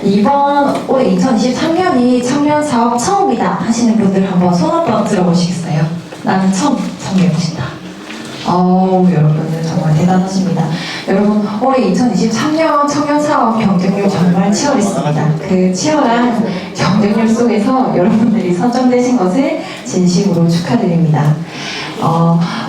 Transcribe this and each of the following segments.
이번 올해 2023년이 청년 사업 처음이다 하시는 분들 한번 손 한번 들어보시겠어요? 나는 처음 참여해보신다. 여러분들 정말 대단하십니다. 여러분, 올해 2023년 청년 사업 경쟁률 정말 치열했습니다. 그 치열한 경쟁률 속에서 여러분들이 선정되신 것을 진심으로 축하드립니다.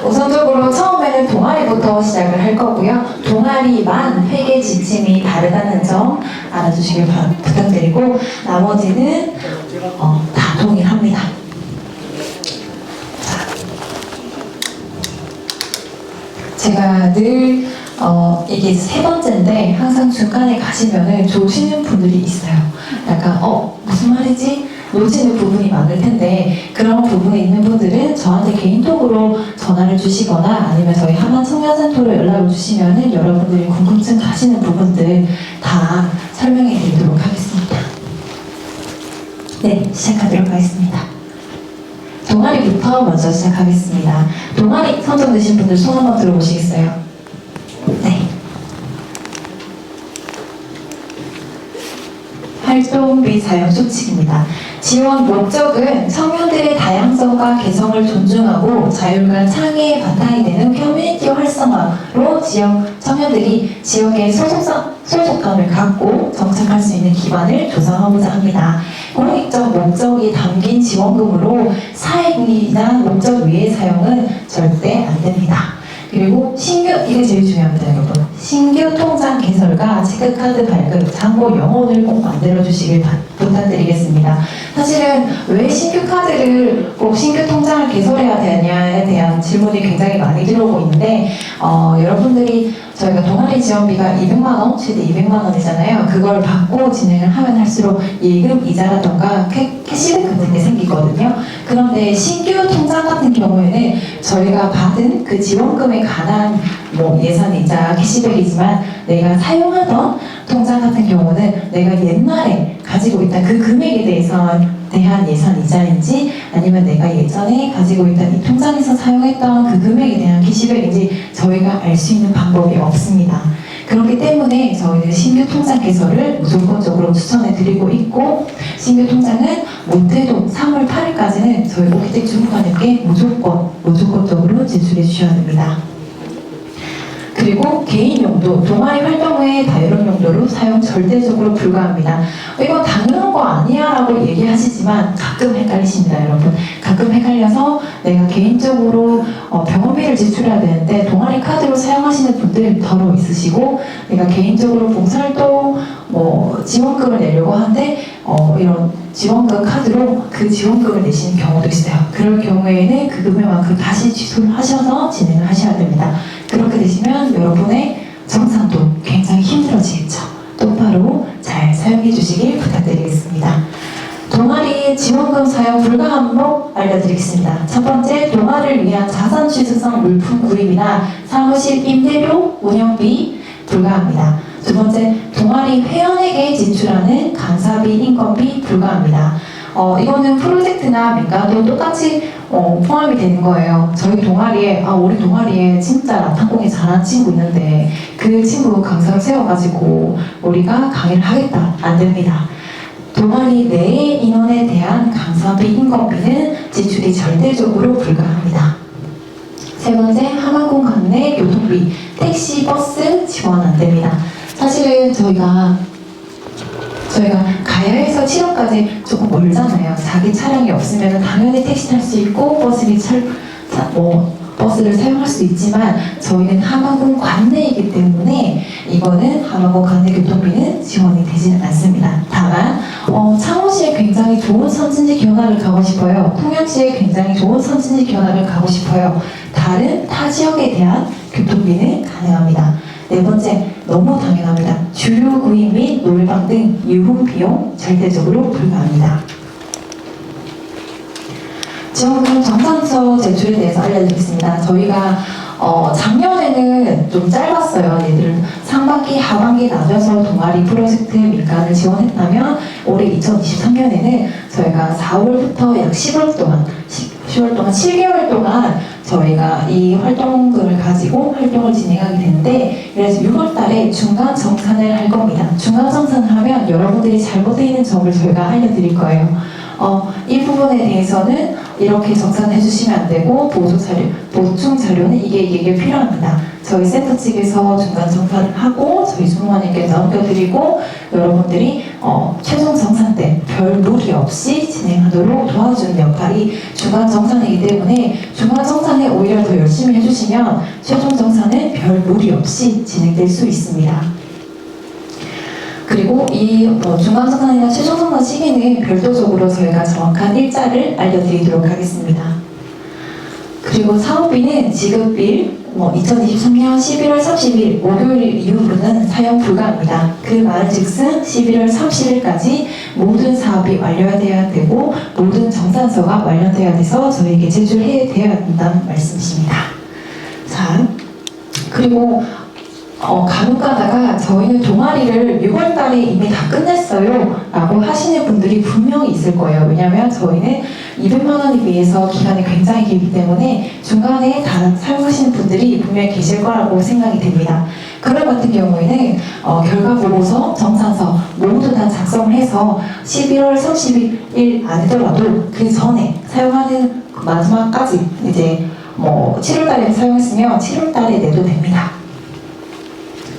우선적으로 처음에는 동아리부터 시작을 할 거고요. 동아리만 회계 지침이 다르다는 점 알아주시길 부탁드리고, 나머지는 다 동일합니다. 제가 늘 이게 세 번째인데 항상 중간에 가시면은 조시는 분들이 있어요. 약간 무슨 말이지? 놓치는 부분이 많을 텐데, 그런 부분에 있는 분들은 저한테 개인톡으로 전화를 주시거나 아니면 저희 하만청년센터로 연락을 주시면은 여러분들이 궁금증 가시는 부분들 다 설명해 드리도록 하겠습니다. 네, 시작하도록 하겠습니다. 동아리부터 먼저 시작하겠습니다. 동아리 선정되신 분들 손 한번 들어보시겠어요? 네. 활동비 사용 수칙입니다. 지원 목적은 청년들의 다양성과 개성을 존중하고 자율과 창의의 바탕이 되는 커뮤니티 활성화로 지역 청년들이 지역의 소속감을 갖고 정착할 수 있는 기반을 조성하고자 합니다. 공익적 목적이 담긴 지원금으로 사익이나 목적 외의 사용은 절대 안 됩니다. 그리고 이게 제일 중요합니다, 여러분. 신규 통장 개설과 체크카드 발급, 잔고 영혼을 꼭 만들어주시길 부탁드리겠습니다. 사실은 왜 신규 카드를 꼭 신규 통장을 개설해야 되냐에 대한 질문이 굉장히 많이 들어오고 있는데, 여러분들이 저희가 동아리 지원비가 200만원, 최대 200만원이잖아요. 그걸 받고 진행을 하면 할수록 예금 이자라던가 캐시백 같은 게 생기거든요. 그런데 신규 통장 같은 경우에는 저희가 받은 그 지원금에 관한 예산이자 캐시백이지만, 내가 사용하던 통장 같은 경우는 내가 옛날에 가지고 있던 그 금액에 대한 예산 이자인지, 아니면 내가 예전에 가지고 있던 이 통장에서 사용했던 그 금액에 대한 캐시백인지 저희가 알 수 있는 방법이 없습니다. 그렇기 때문에 저희는 신규 통장 개설을 무조건적으로 추천해 드리고 있고, 신규 통장은 못해도 3월 8일까지는 저희 오키텍 주무관님께 무조건적으로 제출해 주셔야 됩니다. 그리고 개인 용도, 동아리 활동 외의 다이런 용도로 사용 절대적으로 불가합니다. 이거 당연한 거 아니야 라고 얘기하시지만 가끔 헷갈리십니다, 여러분. 가끔 헷갈려서 내가 개인적으로 병원비를 지출해야 되는데 동아리 카드로 사용하시는 분들 더러 있으시고, 내가 개인적으로 봉사활동 지원금을 내려고 하는데 이런 지원금 카드로 그 지원금을 내시는 경우도 있어요. 그럴 경우에는 그 금액만큼 다시 취소를 하셔서 진행을 하셔야 됩니다. 그렇게 되시면 여러분의 정산도 굉장히 힘들어지겠죠. 똑바로 잘 사용해 주시길 부탁드리겠습니다. 동아리 지원금 사용 불가 항목 알려드리겠습니다. 첫 번째, 동아리를 위한 자산 취득성 물품 구입이나 사무실 임대료, 운영비 불가합니다. 두 번째, 동아리 회원에게 지출하는 강사비, 인건비 불가합니다. 이거는 프로젝트나 민가도 똑같이 포함이 되는 거예요. 저희 동아리에, 우리 동아리에 진짜 라탄공이 잘하는 친구 있는데 그 친구 강사를 세워가지고 우리가 강의를 하겠다. 안 됩니다. 동아리 내의 인원에 대한 강사비, 인건비는 지출이 절대적으로 불가합니다. 세 번째, 하만공 관내 교통비, 택시, 버스 지원 안 됩니다. 사실은 저희가 가야에서 7월까지 조금 멀잖아요. 자기 차량이 없으면 당연히 택시 탈 수 있고 버스를 사용할 수 있지만, 저희는 하만군 관내이기 때문에 이거는 하만군 관내 교통비는 지원이 되지는 않습니다. 다만 창원시에 굉장히 좋은 선진지 견학을 가고 싶어요. 통영시에 굉장히 좋은 선진지 견학을 가고 싶어요. 다른 타 지역에 대한 교통비는 가능합니다. 네 번째, 너무 당연합니다. 주류 구입 및 놀방 등 유흥 비용 절대적으로 불가합니다. 지원금 정산서 제출에 대해서 알려드리겠습니다. 저희가 작년에는 좀 짧았어요. 얘들 상반기, 하반기 나눠서 동아리 프로젝트 민간을 지원했다면, 올해 2023년에는 저희가 4월부터 약 10월 동안 10월 동안 7개월 동안 저희가 이 활동금을 가지고 활동을 진행하게 되는데, 그래서 6월 달에 중간 정산을 할 겁니다. 중간 정산을 하면 여러분들이 잘못되어 있는 점을 저희가 알려드릴 거예요. 이 부분에 대해서는 이렇게 정산해 주시면 안 되고, 보충 자료는 이게 필요합니다. 저희 센터 측에서 중간 정산을 하고 저희 주무관님께 넘겨드리고, 여러분들이 최종 정산 때 별 무리 없이 진행하도록 도와주는 역할이 중간 정산이기 때문에, 중간 정산에 오히려 더 열심히 해주시면 최종 정산은 별 무리 없이 진행될 수 있습니다. 그리고 이 중간 정산이나 최종 정산 시기는 별도적으로 저희가 정확한 일자를 알려드리도록 하겠습니다. 그리고 사업비는 지급일 2023년 11월 30일 목요일 이후로는 사용 불가합니다. 그 말은즉슨 11월 30일까지 모든 사업이 완료되어야 되고 모든 정산서가 완료되어야 돼서 저희에게 제출해야 된다는 말씀이십니다. 자, 그리고 간혹 가다가 저희는 동아리를 6월 달에 이미 다 끝냈어요 라고 하시는 분들이 분명히 있을 거예요. 왜냐하면 저희는 200만 원에 비해서 기간이 굉장히 길기 때문에 중간에 다 사용하시는 분들이 분명히 계실 거라고 생각이 됩니다. 그럴 같은 경우에는 결과 보고서, 정산서 모두 다 작성을 해서 11월 30일 아니더라도 그 전에 사용하는 마지막까지 이제 7월 달에 사용했으면 7월 달에 내도 됩니다.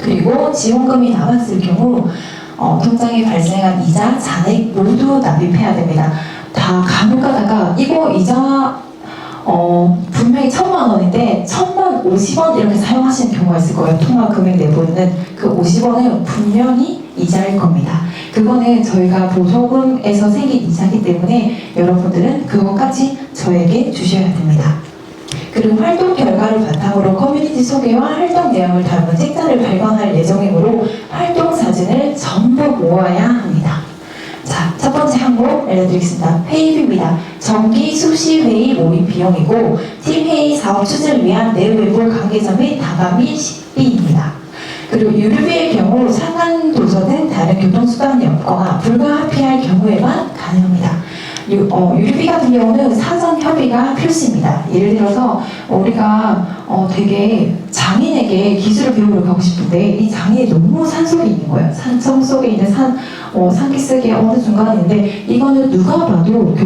그리고 지원금이 남았을 경우 통장에 발생한 이자, 잔액 모두 납입해야 됩니다. 다 간혹 가다가 이거 이자 분명히 1,000만 원인데 1,050원 이렇게 사용하시는 경우가 있을 거예요. 통화 금액 내보이는 그 50원은 분명히 이자일 겁니다. 그거는 저희가 보조금에서 생긴 이자이기 때문에 여러분들은 그것까지 저에게 주셔야 됩니다. 그리고 활동 결과를 바탕으로 커뮤니티 소개와 활동 내용을 담은 책자를 발간할 예정이므로 활동 사진을 전부 모아야 합니다. 자, 첫 번째 항목 알려드리겠습니다. 회의비입니다. 정기 수시 회의 모임 비용이고, 팀 회의 사업 추진을 위한 내외부 관계자 및 다방 및 식비입니다. 그리고 유류비의 경우 상한 도서는 다른 교통수단이 없거나 불가합의할 경우에만 가능합니다. 유류비 같은 경우는 사전 협의가 필수입니다. 예를 들어서 우리가 되게 장인에게 기술을 배우러 가고 싶은데 이 장인이 너무 산속에 있는 거예요. 산청 속에 있는 산기슭의 어느 중간에 있는데, 이거는 누가 봐도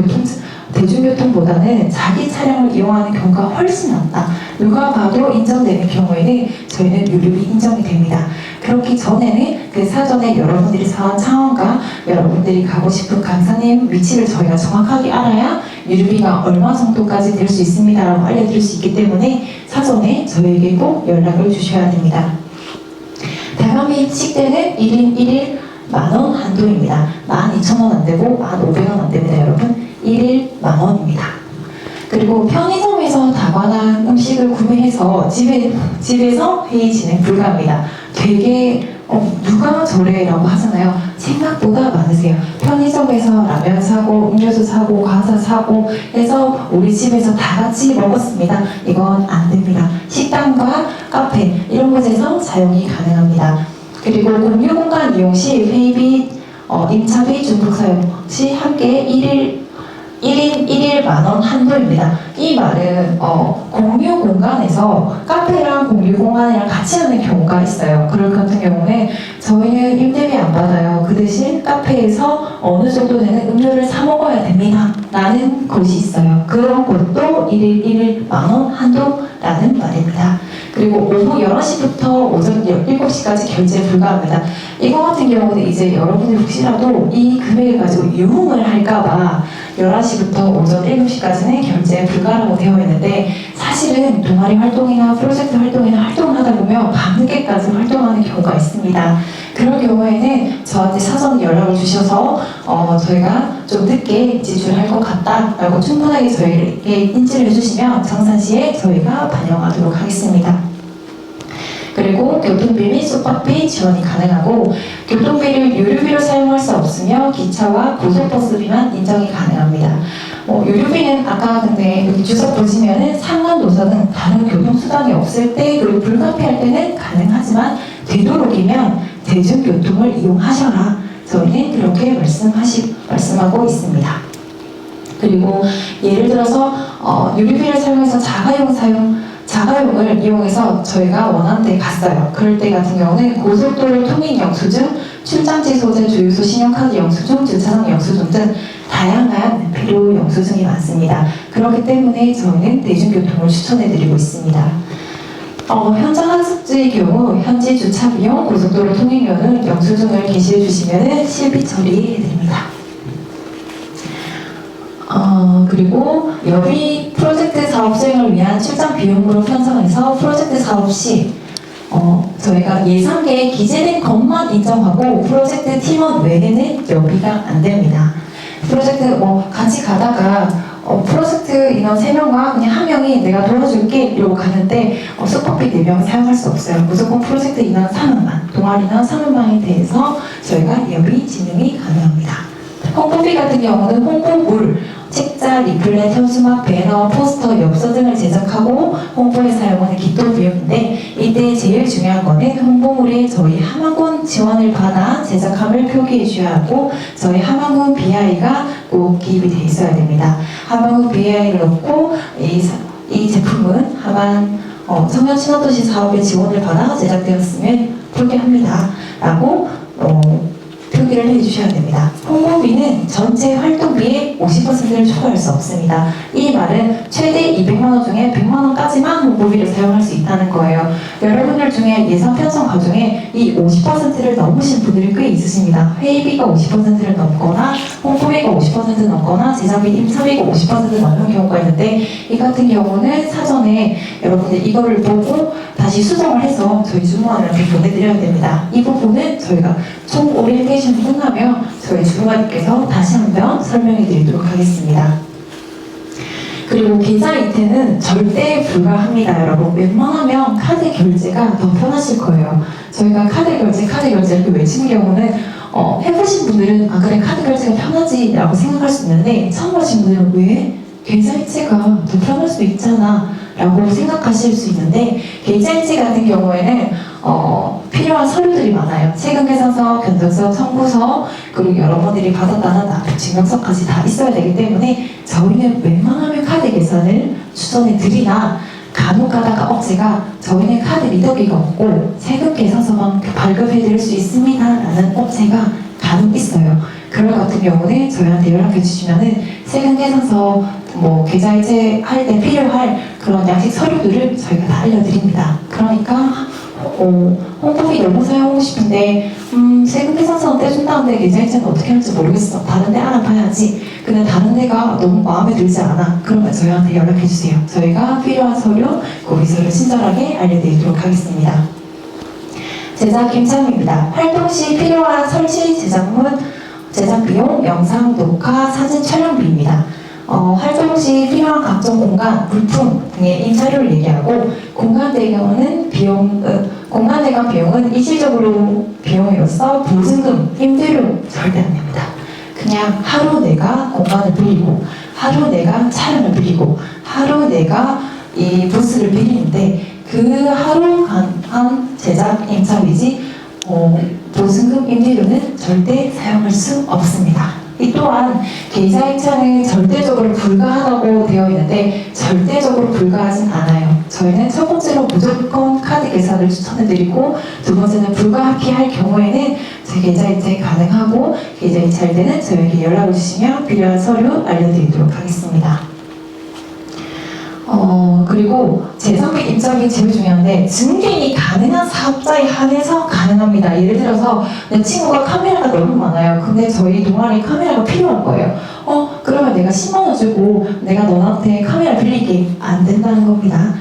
대중교통보다는 자기 차량을 이용하는 경우가 훨씬 낫다. 누가 봐도 인정되는 경우에는 저희는 유류비 인정이 됩니다. 그렇기 전에는 그 사전에 여러분들이 사원 차원과 여러분들이 가고 싶은 강사님 위치를 저희가 정확하게 알아야 유류비가 얼마 정도까지 될 수 있습니다 라고 알려드릴 수 있기 때문에 사전에 저희에게 꼭 연락을 주셔야 됩니다. 다방 및 식대는 1인 1일 만원 한도입니다. 12,000원 안 되고 1,500원 안 됩니다. 여러분, 1일 만원입니다. 그리고 편의점에서 다관한 음식을 구매해서 집에서 회의 진행 불가합니다. 되게 누가 저래라고 하잖아요. 생각보다 많으세요. 편의점에서 라면 사고 음료수 사고 과자 사고 해서 우리 집에서 다 같이 먹었습니다. 이건 안 됩니다. 식당과 카페 이런 곳에서 사용이 가능합니다. 그리고 공유 공간 이용 시 회의비, 임차비, 중복 사용 시 함께 1인 1일 만원 한도입니다. 이 말은 공유 공간에서 카페랑 공유 공간이랑 같이 하는 경우가 있어요. 그럴 같은 경우에 저희는 임대비 안 받아요. 그 대신 카페에서 어느 정도 되는 음료를 사 먹어야 됩니다 라는 곳이 있어요. 그런 곳도 1일 1일 만원 한도라는 말입니다. 그리고 오후 11시부터 오전 7시까지 결제 불가합니다. 이거 같은 경우는 이제 여러분이 혹시라도 이 금액을 가지고 유흥을 할까봐 11시부터 오전 7시까지는 결제 불가라고 되어 있는데, 사실은 동아리 활동이나 프로젝트 활동이나 활동을 하다 보면 밤늦게까지 활동하는 경우가 있습니다. 그럴 경우에는 저한테 사전 연락을 주셔서 저희가 좀 늦게 지출할 것 같다라고 충분하게 저희에게 인지를 해주시면 정산시에 저희가 반영하도록 하겠습니다. 그리고 교통비 및 숙박비 지원이 가능하고, 교통비를 유류비로 사용할 수 없으며 기차와 고속버스비만 인정이 가능합니다. 유류비는 아까 근데 여기 주석 보시면은 상한 노선은 다른 교통수단이 없을 때 그리고 불가피할 때는 가능하지만 되도록이면 대중교통을 이용하셔라. 저희는 그렇게 말씀하고 있습니다. 그리고 예를 들어서 유리비를 사용해서 자가용을 이용해서 저희가 원하는 데 갔어요. 그럴 때 같은 경우는 고속도로 통행 영수증, 출장지 소재, 주유소 신용카드 영수증, 주차장 영수증 등 다양한 필요 영수증이 많습니다. 그렇기 때문에 저희는 대중교통을 추천해드리고 있습니다. 현장 학습지의 경우 현지 주차 비용, 고속도로 통행료는 영수증을 게시해 주시면 실비 처리해드립니다. 그리고 여비 프로젝트 사업 수행을 위한 출장 비용으로 편성해서 프로젝트 사업 시 저희가 예상계에 기재된 것만 인정하고 프로젝트 팀원 외에는 여비가 안 됩니다. 프로젝트 같이 가다가 프로젝트 인원 3명과 그냥 1명이 내가 도와줄게 이러고 가는데 숙박비 4명 사용할 수 없어요. 무조건 프로젝트 인원 3명만, 동아리 인원 3명만에 대해서 저희가 여비 진행이 가능합니다. 홍보비 같은 경우는 홍보물, 책자, 리플렛, 현수막, 배너, 포스터, 엽서 등을 제작하고 홍보에 사용하는 기도 비용인데 이때 제일 중요한 거는 홍보물에 저희 함안군 지원을 받아 제작함을 표기해 주셔야 하고 저희 함안군 BI가 꼭 기입이 되어 있어야 됩니다. 함안군 BI를 넣고 이 제품은 함안 청년 친화도시 사업의 지원을 받아 제작되었음을 표기합니다. 라고 표기를 해주셔야 됩니다. 홍보비는 전체 활동비의 50%를 초과할 수 없습니다. 이 말은 최대 200만 원 중에 100만 원까지만 홍보비를 사용할 수 있다는 거예요. 여러분들 중에 예산 편성 과정에 이 50%를 넘으신 분들이 꽤 있으십니다. 회의비가 50%를 넘거나 홍보비가 50% 넘거나 제작비, 임차비가 50% 넘는 경우가 있는데 이 같은 경우는 사전에 여러분들 이거를 보고 다시 수정을 해서 저희 주무관한테 보내드려야 됩니다. 이 부분은 저희가 총 오리엔테이션 끝나면 저희 주무관님께서 다시 한번 설명해 드리도록 하겠습니다. 그리고 계좌 이체는 절대 불가합니다, 여러분. 웬만하면 카드 결제가 더 편하실 거예요. 저희가 카드 결제 이렇게 외치는 경우는 해보신 분들은 그래 카드 결제가 편하지 라고 생각할 수 있는데 처음 하신 분들은 왜? 계좌 이체가 더 편할 수 있잖아 라고 생각하실 수 있는데 계좌 이체 같은 경우에는 필요한 서류들이 많아요. 세금계산서, 견적서, 청구서, 그리고 여러분들이 받았다는 납부 증명서까지 다 있어야 되기 때문에 저희는 웬만하면 카드 계산을 추천해 드리나 간혹 가다가 업체가 저희는 카드 리더기가 없고 세금계산서만 발급해 드릴 수 있습니다 라는 업체가 간혹 있어요. 그럴 같은 경우는 저희한테 연락해 주시면은 세금계산서 계좌이체 할 때 필요할 그런 양식 서류들을 저희가 다 알려드립니다. 그러니까 홍보비 너무 사용하고 싶은데 세금계산서는 떼준다는데 계좌이체는 어떻게 할지 모르겠어. 다른 데 알아봐야지. 근데 다른 데가 너무 마음에 들지 않아. 그러면 저희한테 연락해 주세요. 저희가 필요한 서류, 고비서를 친절하게 알려드리도록 하겠습니다. 제작 김창입니다. 활동 시 필요한 설치 제작물, 제작 비용, 영상 녹화, 사진 촬영비입니다. 활동 시 필요한 각종 공간, 물품 등의 임차료를 얘기하고 공간대 경우는 공간대 간 비용은 일시적으로 비용으로서 보증금, 임대료 절대 안 냅니다. 그냥 하루 내가 공간을 빌리고 하루 내가 차량을 빌리고 하루 내가 이 부스를 빌리는데 그 하루 한 제작 임차비지 보증금, 임대료는 절대 사용할 수 없습니다. 이 또한 계좌 이체는 절대적으로 불가하다고 되어 있는데 절대적으로 불가하진 않아요. 저희는 첫 번째로 무조건 카드 계산을 추천해드리고 두 번째는 불가하게 할 경우에는 제 계좌 이체 가능하고 계좌 이체할 때는 저에게 연락을 주시면 필요한 서류 알려드리도록 하겠습니다. 그리고 재산비 입장이 제일 중요한데 증빙이 가능한 사업자에 한해서 가능합니다. 예를 들어서 내 친구가 카메라가 너무 많아요. 근데 저희 동아리 카메라가 필요한 거예요. 그러면 내가 10만 원 주고 내가 너한테 카메라 빌리게 안 된다는 겁니다.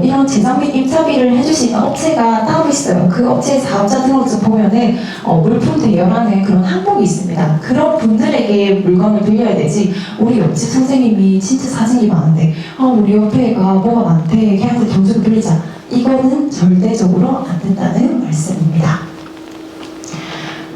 이런 재산비 입자비를 해줄 수 있는 업체가 따로 있어요. 그 업체 사업자 등록증 보면은 물품 대여라는 그런 항목이 있습니다. 그런 분들에게 물건을 빌려야 되지. 우리 옆집 선생님이 진짜 사진이 많은데 우리 옆에가 뭐가 많대. 걔한테 돈 주고 빌리자. 이거는 절대적으로 안 된다는 말씀입니다.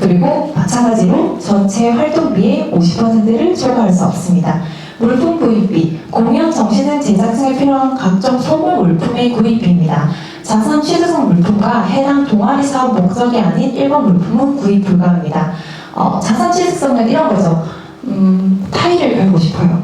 그리고 마찬가지로 전체 활동비의 50%를 초과할 수 없습니다. 물품 구입비, 공연 정시등 제작 등에 필요한 각종 소모 물품의 구입비입니다. 자산 취득성 물품과 해당 동아리 사업 목적이 아닌 일반 물품은 구입 불가합니다. 자산 취득성은 이런 거죠. 타일을 걸고 싶어요.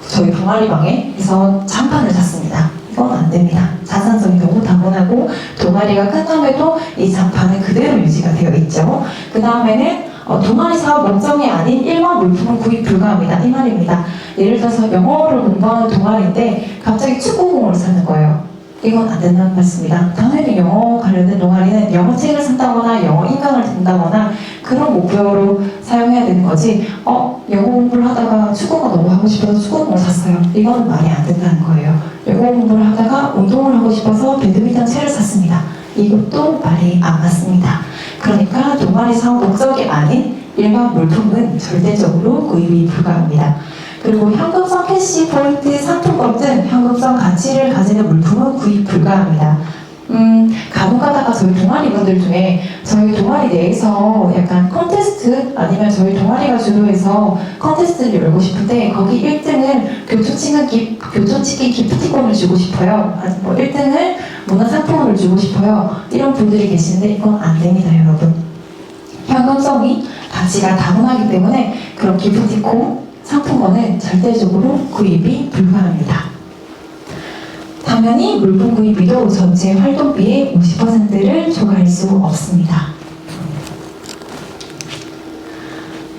저희 동아리방에. 그래서 장판을 샀습니다. 이건 안 됩니다. 자산성이 너무 다분하고 동아리가 끝남에도 이 장판은 그대로 유지가 되어 있죠. 그 다음에는 동아리 사업 목적이 아닌 일반 물품은 구입 불가합니다. 이 말입니다. 예를 들어서 영어를 공부하는 동아리인데 갑자기 축구공을 사는 거예요. 이건 안 된다는 말씀입니다. 당연히 영어 관련된 동아리는 영어 책을 산다거나 영어 인강을 듣는다거나 그런 목표로 사용해야 되는 거지, 영어 공부를 하다가 축구가 너무 하고 싶어서 축구공을 샀어요. 이건 말이 안 된다는 거예요. 영어 공부를 하다가 운동을 하고 싶어서 배드민턴 채를 샀습니다. 이것도 말이 안 맞습니다. 그러니까 동아리 사업 목적이 아닌 일반 물품은 절대적으로 구입이 불가합니다. 그리고 현금성 캐시, 포인트, 상품권 등 현금성 가치를 가지는 물품은 구입 불가합니다. 간혹 가다가 저희 동아리 분들 중에 저희 동아리 내에서 약간 컨테스트 아니면 저희 동아리가 주도해서 컨테스트를 열고 싶은데 거기 1등을 교촌치킨 기프티콘을 주고 싶어요. 아니 뭐 1등을 문화상품권을 주고 싶어요. 이런 분들이 계시는데 이건 안 됩니다, 여러분. 현금성이 가치가 다분하기 때문에 그런 기프티콘 상품권은 절대적으로 구입이 불가합니다. 당연히 물품 구입비도 전체 활동비의 50%를 초과할 수 없습니다.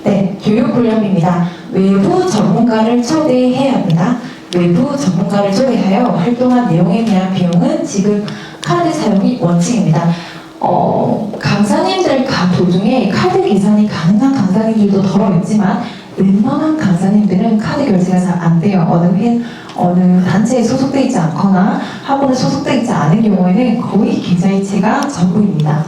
네, 교육훈련입니다. 외부 전문가를 초대해야 합니다. 외부 전문가를 초대하여 활동한 내용에 대한 비용은 지금 카드 사용이 원칙입니다. 강사님들 도중에 카드 계산이 가능한 강사님들도 더러 있지만 웬만한 강사님들은 카드 결제가 잘 안 돼요. 어느 단체에 소속되어 있지 않거나 학원에 소속되어 있지 않은 경우에는 거의 계좌이체가 전부입니다.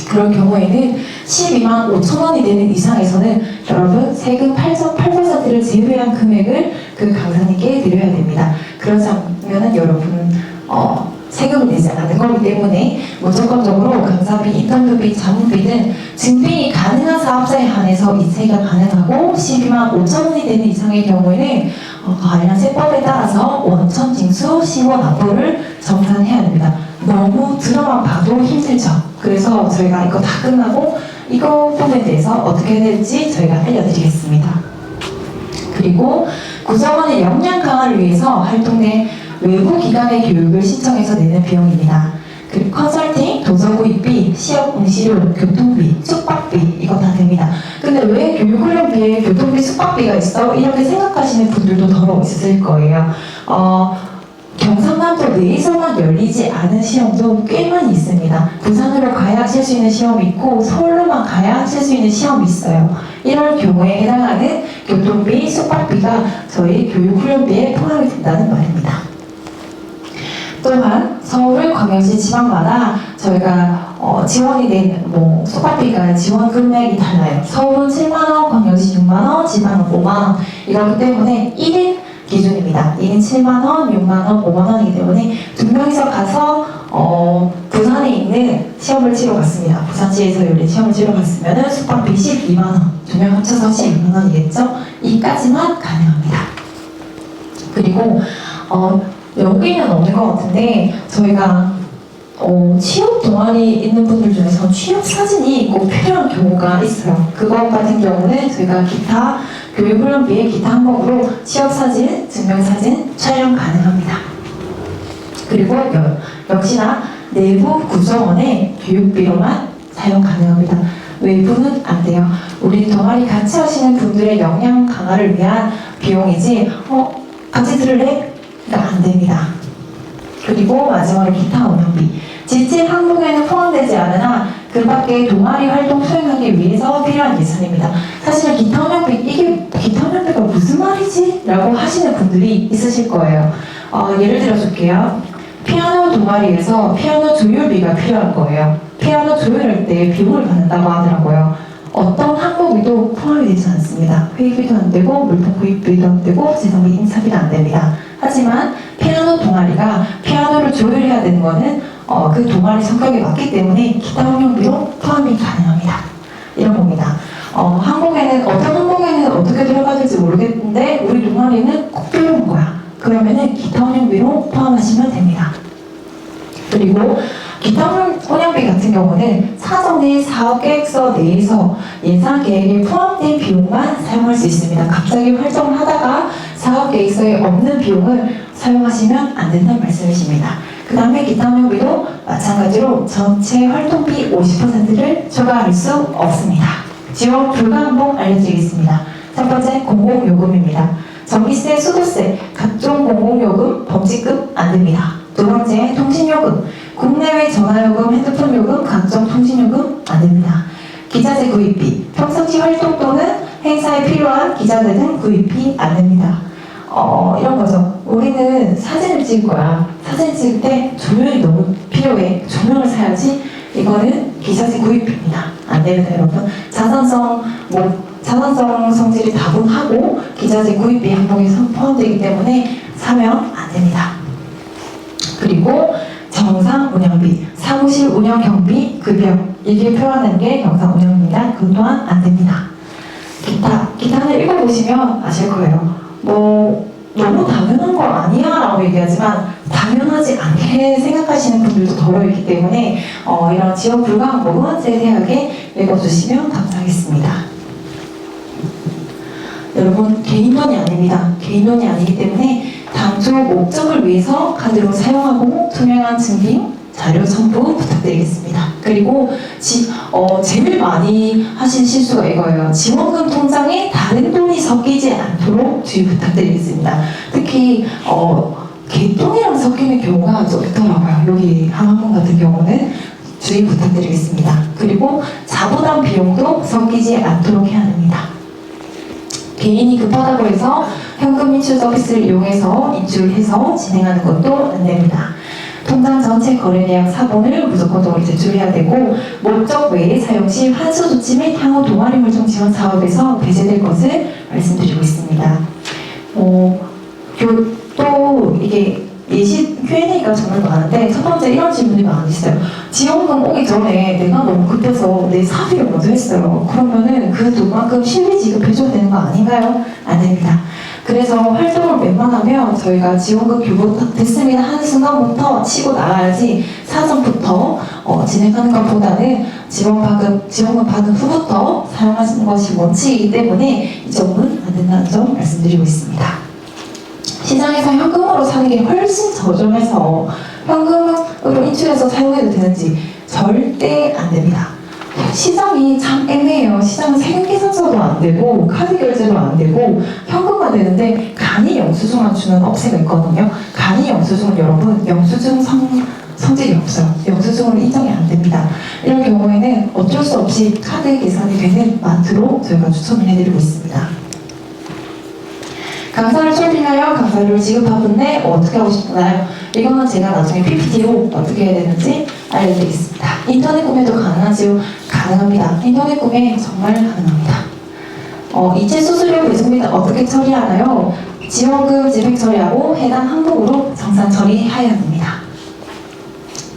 그런 경우에는 12만 5천 원이 되는 이상에서는 여러분 세금 8.8%를 제외한 금액을 그 강사님께 드려야 됩니다. 그러지 않으면 여러분은 세금을 내지 않는 거기 때문에 무조건적으로 강사비, 인터뷰비, 자문비 등 증빙이 가능한 사업자에 한해서 이체가 가능하고 12만 5천 원이 되는 이상의 경우에는 관련 세법에 따라서 원천 징수, 시원 납부를 정산해야 됩니다. 너무 들어만 봐도 힘들죠. 그래서 저희가 이거 다 끝나고 이거 부분에 대해서 어떻게 해야 될지 저희가 알려드리겠습니다. 그리고 구성원의 역량 강화를 위해서 활동 내 외부 기관의 교육을 신청해서 내는 비용입니다. 그리고 컨설팅, 도서 구입비, 시험 응시료, 교통비, 숙박비 이거 다 됩니다. 근데 왜 교육훈련비에 교통비, 숙박비가 있어? 이렇게 생각하시는 분들도 더러 있으실 거예요. 경상남도 내에서만 열리지 않은 시험도 꽤 많이 있습니다. 부산으로 가야 칠 수 있는 시험이 있고 서울로만 가야 칠 수 있는 시험이 있어요. 이럴 경우에 해당하는 교통비, 숙박비가 저희 교육훈련비에 포함이 된다는 말입니다. 또한 서울, 광역시, 지방마다 저희가 지원이 된 숙박비가 지원 금액이 달라요. 서울은 7만원, 광역시 6만원, 지방은 5만원 이렇기 때문에 1인 기준입니다. 1인 7만원, 6만원, 5만원이기 때문에 두 명이서 가서 부산에 있는 시험을 치러 갔습니다. 부산시에서 열린 시험을 치러 갔으면 숙박비 12만원, 두 명 합쳐서 12만원이겠죠? 이까지만 가능합니다. 그리고 여기는 없는 것 같은데 저희가 취업 동아리 있는 분들 중에서 취업 사진이 꼭 필요한 경우가 있어요. 그것 같은 경우는 저희가 기타 교육훈련비에 기타 항목으로 취업 사진, 증명사진 촬영 가능합니다. 그리고 역시나 내부 구성원의 교육비로만 사용 가능합니다. 외부는 안 돼요. 우리 동아리 같이 하시는 분들의 역량 강화를 위한 비용이지 같이 들을래? 안 됩니다. 그리고 마지막으로 기타 운영비. 지침 항목에는 포함되지 않으나 그 밖에 동아리 활동 수행하기 위해서 필요한 예산입니다. 사실 기타 운영비, 이게 기타 운영비가 무슨 말이지? 라고 하시는 분들이 있으실 거예요. 예를 들어 줄게요. 피아노 동아리에서 피아노 조율비가 필요한 거예요. 피아노 조율할 때 비용을 받는다고 하더라고요. 어떤 항목에도 포함이 되지 않습니다. 회의비도 안 되고 물품 구입비도 안 되고 재정비 인사비도 안 됩니다. 하지만 피아노 동아리가 피아노를 조율해야 되는 거는 그 동아리 성격에 맞기 때문에 기타 운영비로 포함이 가능합니다. 이런 겁니다. 어떤 항목에는 어떻게 들어가야 될지 모르겠는데 우리 동아리는 꼭 필요한 거야. 그러면은 기타 운영비로 포함하시면 됩니다. 그리고 기타 운영비 같은 같은 경우는 사전에 사업계획서 내에서 예산 계획에 포함된 비용만 사용할 수 있습니다. 갑자기 활동을 하다가 사업계획서에 없는 비용을 사용하시면 안 된다는 말씀이십니다. 그 다음에 기타 운영비도 마찬가지로 전체 활동비 50%를 초과할 수 없습니다. 지원 불가 항목 알려드리겠습니다. 첫 번째, 공공요금입니다. 전기세, 수도세, 각종 공공요금, 범칙금 안 됩니다. 두 번째, 통신요금, 국내외 전화요금, 핸드폰요금, 각종 통신요금 안 됩니다. 기자재 구입비, 평상시 활동 또는 행사에 필요한 기자재 등 구입비 안 됩니다. 이런 거죠. 우리는 사진을 찍을 거야. 사진 찍을 때 조명이 너무 필요해. 조명을 사야지. 이거는 기자재 구입비입니다. 안 됩니다, 여러분. 자산성 성질이 다분하고 기자재 구입비 항목에 포함되기 때문에 사면 안 됩니다. 그리고 정상 운영비, 사무실 운영 경비, 급여 이게 표현하는 게 정상 운영입니다. 그 또한 안 됩니다. 기타를 읽어보시면 아실 거예요. 너무 당연한 거 아니야 라고 얘기하지만 당연하지 않게 생각하시는 분들도 더러 있기 때문에 이런 지원 불가 항목은 세세하게 읽어주시면 감사하겠습니다. 여러분, 개인돈이 아닙니다. 개인돈이 아니기 때문에 당초 목적을 위해서 카드로 사용하고 투명한 증빙 자료 첨부 부탁드리겠습니다. 그리고 제일 많이 하신 실수가 이거예요. 지원금 통장에 다른 돈이 섞이지 않도록 주의 부탁드리겠습니다. 특히 개똥이랑 섞이는 경우가 좀 있더라고요. 여기 항공 같은 경우는 주의 부탁드리겠습니다. 그리고 자부담 비용도 섞이지 않도록 해야 됩니다. 개인이 급하다고 해서 현금 인출 서비스를 이용해서 인출해서 진행하는 것도 안 됩니다. 통장 전체 거래내역 사본을 무조건적으로 제출해야 되고 목적 외에 사용 시 환수 조치 및 향후 동아리 활동 지원 사업에서 배제될 것을 말씀드리고 있습니다. 또 이게 예시 Q&A가 정말 많은데 첫 번째 이런 질문이 많으시어요. 지원금 오기 전에 내가 너무 급해서 내 사비를 먼저 했어요. 그러면은 그 돈만큼 실비 지급해줘야 되는 거 아닌가요? 안 됩니다. 그래서 활동을 웬만하면 저희가 지원금 교부 됐습니다 하는 순간부터 치고 나가야지 사전부터 진행하는 것보다는 지원금 받은 후부터 사용하시는 것이 원칙이기 때문에 이 점은 안 된다는 점 말씀드리고 있습니다. 시장에서 현금으로 사는 게 훨씬 저렴해서 현금으로 인출해서 사용해도 되는지 절대 안 됩니다. 시장이 참 애매해요. 시장은 세금 계산서도 안 되고 카드 결제도 안 되고 현금만 되는데 간이 영수증만 주는 업체가 있거든요. 간이 영수증은 여러분 영수증 성질이 없어요. 영수증으로 인정이 안 됩니다. 이런 경우에는 어쩔 수 없이 카드 계산이 되는 마트로 저희가 추천을 해드리고 있습니다. 강사를 출聘하여 강사료를 지급하는데 어떻게 하고 싶나요? 이거는 제가 나중에 PPT로 어떻게 해야 되는지 알려드리겠습니다. 인터넷 구매도 가능하지요? 가능합니다. 인터넷 구매 정말 가능합니다. 이체 수수료 배송비는 어떻게 처리하나요? 지원금 집행 처리하고 해당 항목으로 정산 처리해야 합니다.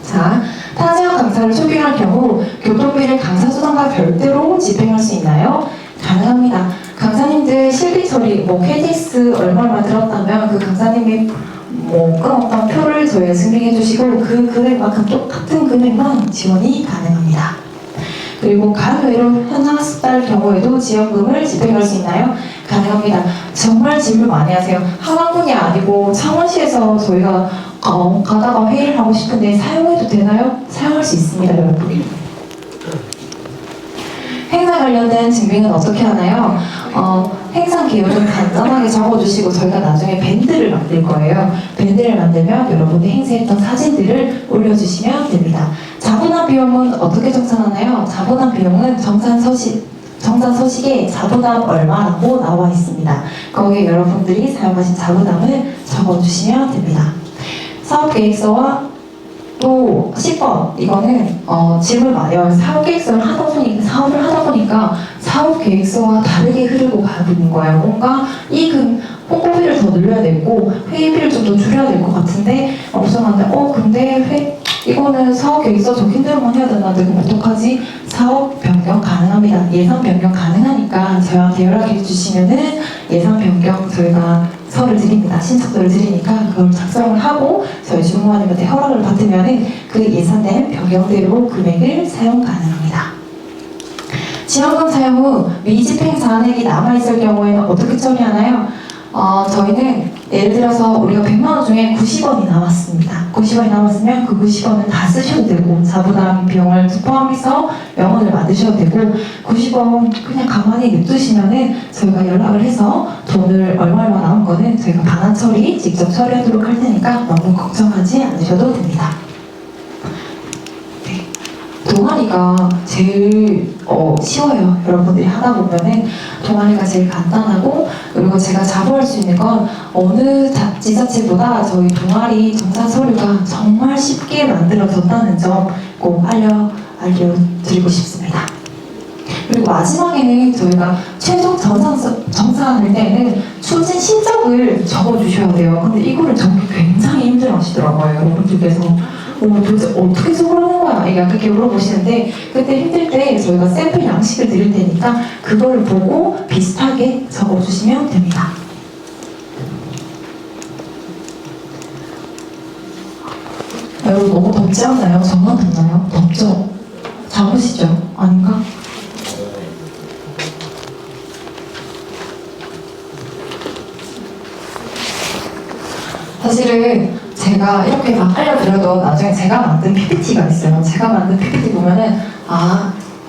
자, 타 지역 강사를 출聘할 경우 교통비를 강사수당과 별도로 집행할 수 있나요? 가능합니다. 강사님들 실비 처리, KTX 얼마 들었다면 그 강사님이 끊었던 표를 저희가 증빙해 주시고 그 금액만큼 똑같은 금액만 지원이 가능합니다. 그리고 간 외로 현장 학습할 경우에도 지원금을 집행할 수 있나요? 가능합니다. 정말 질문 많이 하세요. 하나군이 아니고 창원시에서 저희가 가다가 회의를 하고 싶은데 사용해도 되나요? 사용할 수 있습니다, 여러분. 행사 관련된 증빙은 어떻게 하나요? 행사 기호를 간단하게 적어주시고 저희가 나중에 밴드를 만들 거예요. 밴드를 만들면 여러분이 행사했던 사진들을 올려주시면 됩니다. 자본한 비용은 어떻게 정산하나요? 자본한 비용은 정산 서식에 자본함 얼마라고 나와 있습니다. 거기에 여러분들이 사용하신 자본함을 적어주시면 됩니다. 사업계획서와 또 10번 이거는 질문 많이 와요. 사업을 하다 보니까 사업계획서와 다르게 흐르고 가고 있는 거예요. 뭔가 홍보비를 더 늘려야 되고 회의비를 좀 더 줄여야 될 것 같은데 없어만데 근데 이거는 사업계획서 적힌 대로만 해야 되는데 그럼 어떡하지? 사업 변경 가능합니다. 예산 변경 가능하니까 저희한테 연락해 주시면은 예산 변경 저희가 서를 드립니다. 신청서를 드리니까 그걸 작성을 하고 저희 주무관님한테 허락을 받으면 그 예산된 변경대로 금액을 사용 가능합니다. 지원금 사용 후 미집행 잔액이 남아있을 경우에는 어떻게 처리하나요? 저희는 예를 들어서 우리가 100만 원 중에 90원이 남았습니다. 90원이 남았으면 그 90원은 다 쓰셔도 되고 자부담 비용을 포함해서 명언을 만드셔도 되고 90원 그냥 가만히 냅두시면은 저희가 연락을 해서 돈을 얼마 남은 거는 저희가 반환 처리 직접 처리하도록 할 테니까 너무 걱정하지 않으셔도 됩니다. 동아리가 제일 쉬워요. 여러분들이 하다 보면은 동아리가 제일 간단하고 그리고 제가 자부할 수 있는 건 어느 지자체보다 저희 동아리 정산 서류가 정말 쉽게 만들어졌다는 점 꼭 알려드리고 싶습니다. 그리고 마지막에는 저희가 최종 정산할 때는 추진 실적을 적어주셔야 돼요. 근데 이거를 적기 굉장히 힘들어 하시더라고요. 여러분들께서. 도대체 어떻게 적으라는 거야? 이게 그렇게 물어보시는데 그때 힘들 때 저희가 샘플 양식을 드릴 테니까 그걸 보고 비슷하게 적어주시면 됩니다. 여러분 너무 덥지 않나요? 저만 덥나요? 덥죠? 잡으시죠? 아닌가? 사실은 제가 이렇게 막 알려드려도 나중에 제가 만든 PPT가 있어요. 제가 만든 PPT 보면은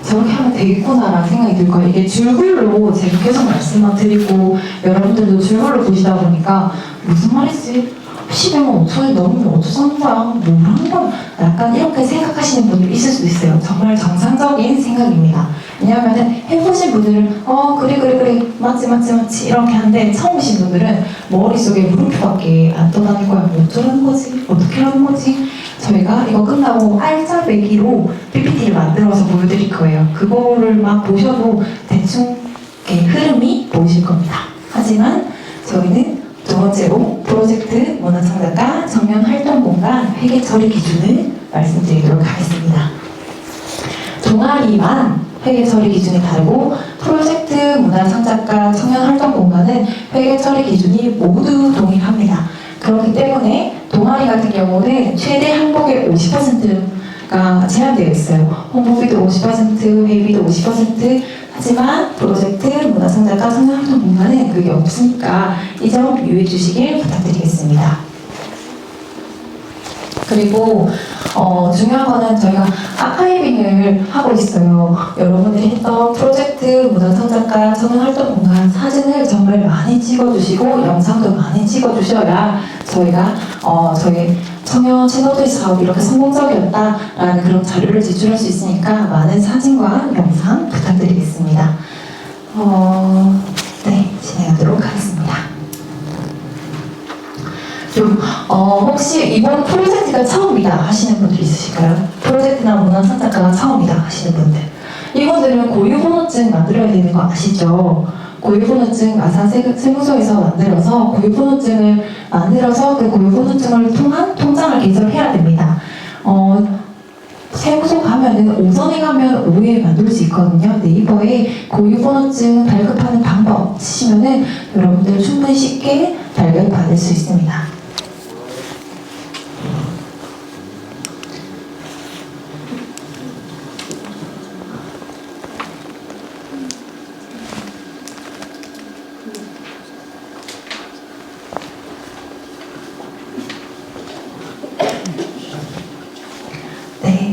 저렇게 하면 되겠구나라는 생각이 들 거예요. 이게 줄글로 제가 계속 말씀만 드리고 여러분들도 줄글로 보시다 보니까 무슨 말이지? 10명 5천이 넘으면 어쩌자는 거야? 뭐라는 거야? 약간 이렇게 생각하시는 분들이 있을 수도 있어요. 정말 정상적인 생각입니다. 왜냐하면 해보신 분들은 그래 맞지 이렇게 하는데 처음 오신 분들은 머릿속에 물음표밖에 안 떠다닐 거야. 뭐 어쩌라는 거지? 어떻게 하는 거지? 저희가 이거 끝나고 알짜배기로 PPT를 만들어서 보여드릴 거예요. 그거를 막 보셔도 대충 흐름이 보이실 겁니다. 하지만 저희는 두 번째로 프로젝트 문화창작과 청년활동공간 회계처리 기준을 말씀드리도록 하겠습니다. 동아리만 회계처리 기준이 다르고 프로젝트 문화창작과 청년활동공간은 회계처리 기준이 모두 동일합니다. 그렇기 때문에 동아리 같은 경우는 최대 항목의 50%가 제한되어 있어요. 홍보비도 50%, 회비도 50%. 하지만 프로젝트 문화창작과 청년활동공간은 그게 없으니까 이 점 유의해 주시길 부탁드리겠습니다. 그리고 중요한 거는 저희가 아카이빙을 하고 있어요. 여러분들이 했던 프로젝트 문화창작과 청년활동공간 사진을 정말 많이 찍어주시고 영상도 많이 찍어주셔야 저희가 저희 청년 시너지 사업이 이렇게 성공적이었다라는 그런 자료를 제출할 수 있으니까 많은 사진과 영상 부탁드리겠습니다. 네, 진행하도록 하겠습니다. 혹시 이번 프로젝트가 처음이다 하시는 분들 있으실까요? 프로젝트나 문화창작가가 처음이다 하시는 분들. 이분들은 고유번호증 만들어야 되는 거 아시죠? 고유번호증 아산 세무서에서 만들어서 고유번호증을 만들어서 그 고유번호증을 통한 통장을 개설해야 됩니다. 세무서 가면은 오전에 가면 오후에 만들 수 있거든요. 네이버에 고유번호증 발급하는 방법 치시면은 여러분들 충분히 쉽게 발급받을 수 있습니다.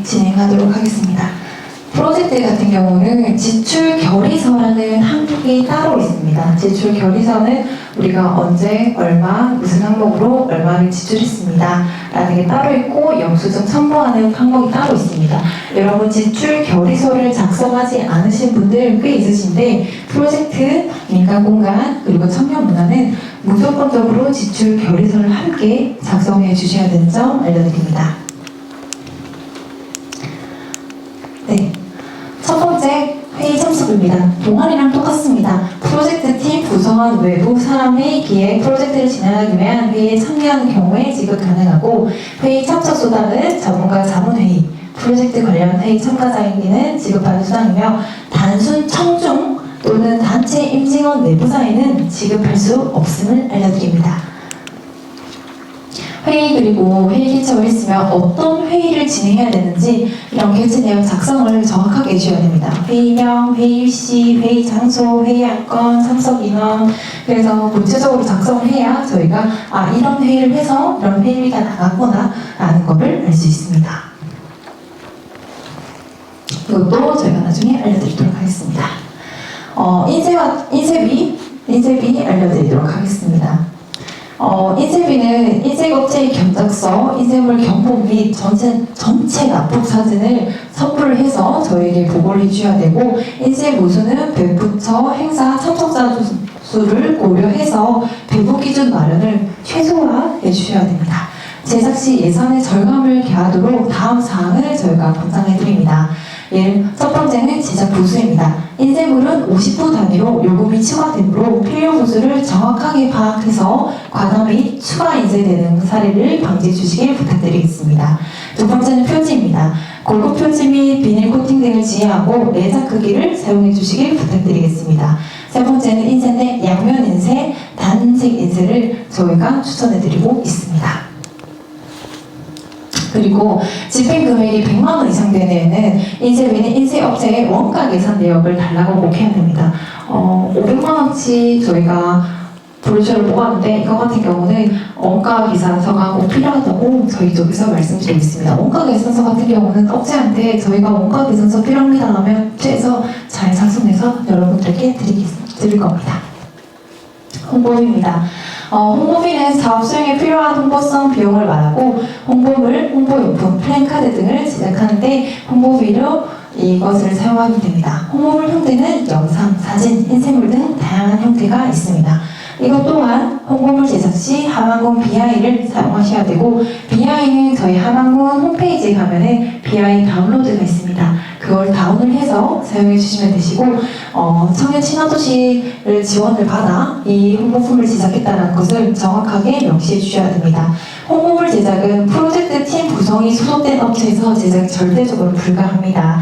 진행하도록 하겠습니다. 프로젝트 같은 경우는 지출 결의서라는 항목이 따로 있습니다. 지출 결의서는 우리가 언제 얼마 무슨 항목으로 얼마를 지출했습니다 라는 게 따로 있고 영수증 첨부하는 항목이 따로 있습니다. 여러분 지출 결의서를 작성하지 않으신 분들 꽤 있으신데 프로젝트, 민간공간 그리고 청년문화는 무조건적으로 지출 결의서를 함께 작성해 주셔야 되는 점 알려드립니다. 네, 첫 번째 회의 참석입니다. 동아리랑 똑같습니다. 프로젝트 팀 구성원 외부 사람의 기획 프로젝트를 진행하기 위한 회의에 참여하는 경우에 지급 가능하고 회의 참석 수당은 전문가 자문회의, 프로젝트 관련 회의 참가자에게는 지급하는 수당이며 단순 청중 또는 단체 임직원 내부사에는 지급할 수 없음을 알려드립니다. 회의 그리고 회의 개최를 했으면 어떤 회의를 진행해야 되는지 이런 개최 내용 작성을 정확하게 해주셔야 됩니다. 회의명, 회의 일시, 회의 장소, 회의 안건, 참석 인원. 그래서 구체적으로 작성을 해야 저희가 이런 회의를 해서 이런 회의가 나갔구나 라는 거를 알 수 있습니다. 이것도 저희가 나중에 알려드리도록 하겠습니다. 인쇄비 알려드리도록 하겠습니다. 인쇄비는 인쇄업체의 견적서, 인쇄물 경품 및 전체 납품 사진을 섭부를 해서 저에게 보고를 해주셔야 되고, 인쇄 보수는 배부처 행사 참석자 수를 고려해서 배부 기준 마련을 최소화해 주셔야 됩니다. 제작 시 예산의 절감을 기하도록 다음 사항을 저희가 보상해 드립니다. 첫 번째는 제작 보수입니다. 인쇄물은 50부 단위로 요금이 추가되므로 필요 보수를 정확하게 파악해서 과다 및 추가 인쇄되는 사례를 방지해 주시길 부탁드리겠습니다. 두 번째는 표지입니다. 골고 표지 및 비닐 코팅 등을 지혜하고 내장 크기를 사용해 주시길 부탁드리겠습니다. 세 번째는 인쇄인데 양면 인쇄, 단색 인쇄를 저희가 추천해 드리고 있습니다. 그리고 집행 금액이 100만 원 이상 되는 애는 인쇄비는 인쇄업체의 원가 계산 내역을 달라고 꼭 해야 됩니다. 500만 원치 저희가 브로셔를 뽑았는데 이거 같은 경우는 원가 계산서가 꼭 필요하다고 저희 쪽에서 말씀드리고 있습니다. 원가 계산서 같은 경우는 업체한테 저희가 원가 계산서 필요합니다 하면 업체에서 잘 작성해서 여러분들께 드릴 겁니다. 홍보입니다. 홍보비는 사업 수행에 필요한 홍보성 비용을 말하고 홍보물, 홍보용품, 플랜카드 등을 제작하는데 홍보비로 이것을 사용하면 됩니다. 홍보물 형태는 영상, 사진, 인쇄물 등 다양한 형태가 있습니다. 이것 또한 홍보물 제작 시 하만군 BI를 사용하셔야 되고, BI는 저희 하만군 홈페이지에 가면은 BI 다운로드가 있습니다. 그걸 다운을 해서 사용해 주시면 되시고, 청년 친화도시를 지원을 받아 이 홍보품을 제작했다는 것을 정확하게 명시해 주셔야 됩니다. 홍보물 제작은 프로젝트 팀 구성이 소속된 업체에서 제작이 절대적으로 불가합니다.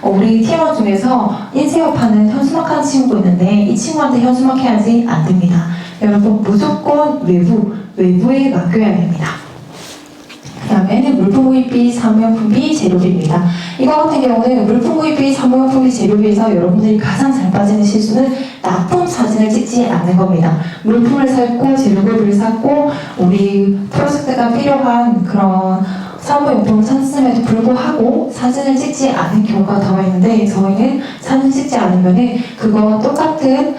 우리 팀원 중에서 인쇄업 하는 현수막 친구가 있는데 이 친구한테 현수막 해야지 안 됩니다. 여러분 무조건 외부에 맡겨야 됩니다. 그 다음에는 물품 구입비, 사무용품비, 재료비입니다. 이거 같은 경우는 물품 구입비, 사무용품비, 재료비에서 여러분들이 가장 잘 빠지는 실수는 납품 사진을 찍지 않는 겁니다. 물품을 샀고 재료비를 샀고 우리 프로젝트가 필요한 그런 사무용품을 샀음에도 불구하고 사진을 찍지 않은 경우가 더 있는데, 저희는 사진 찍지 않으면 그거 똑같은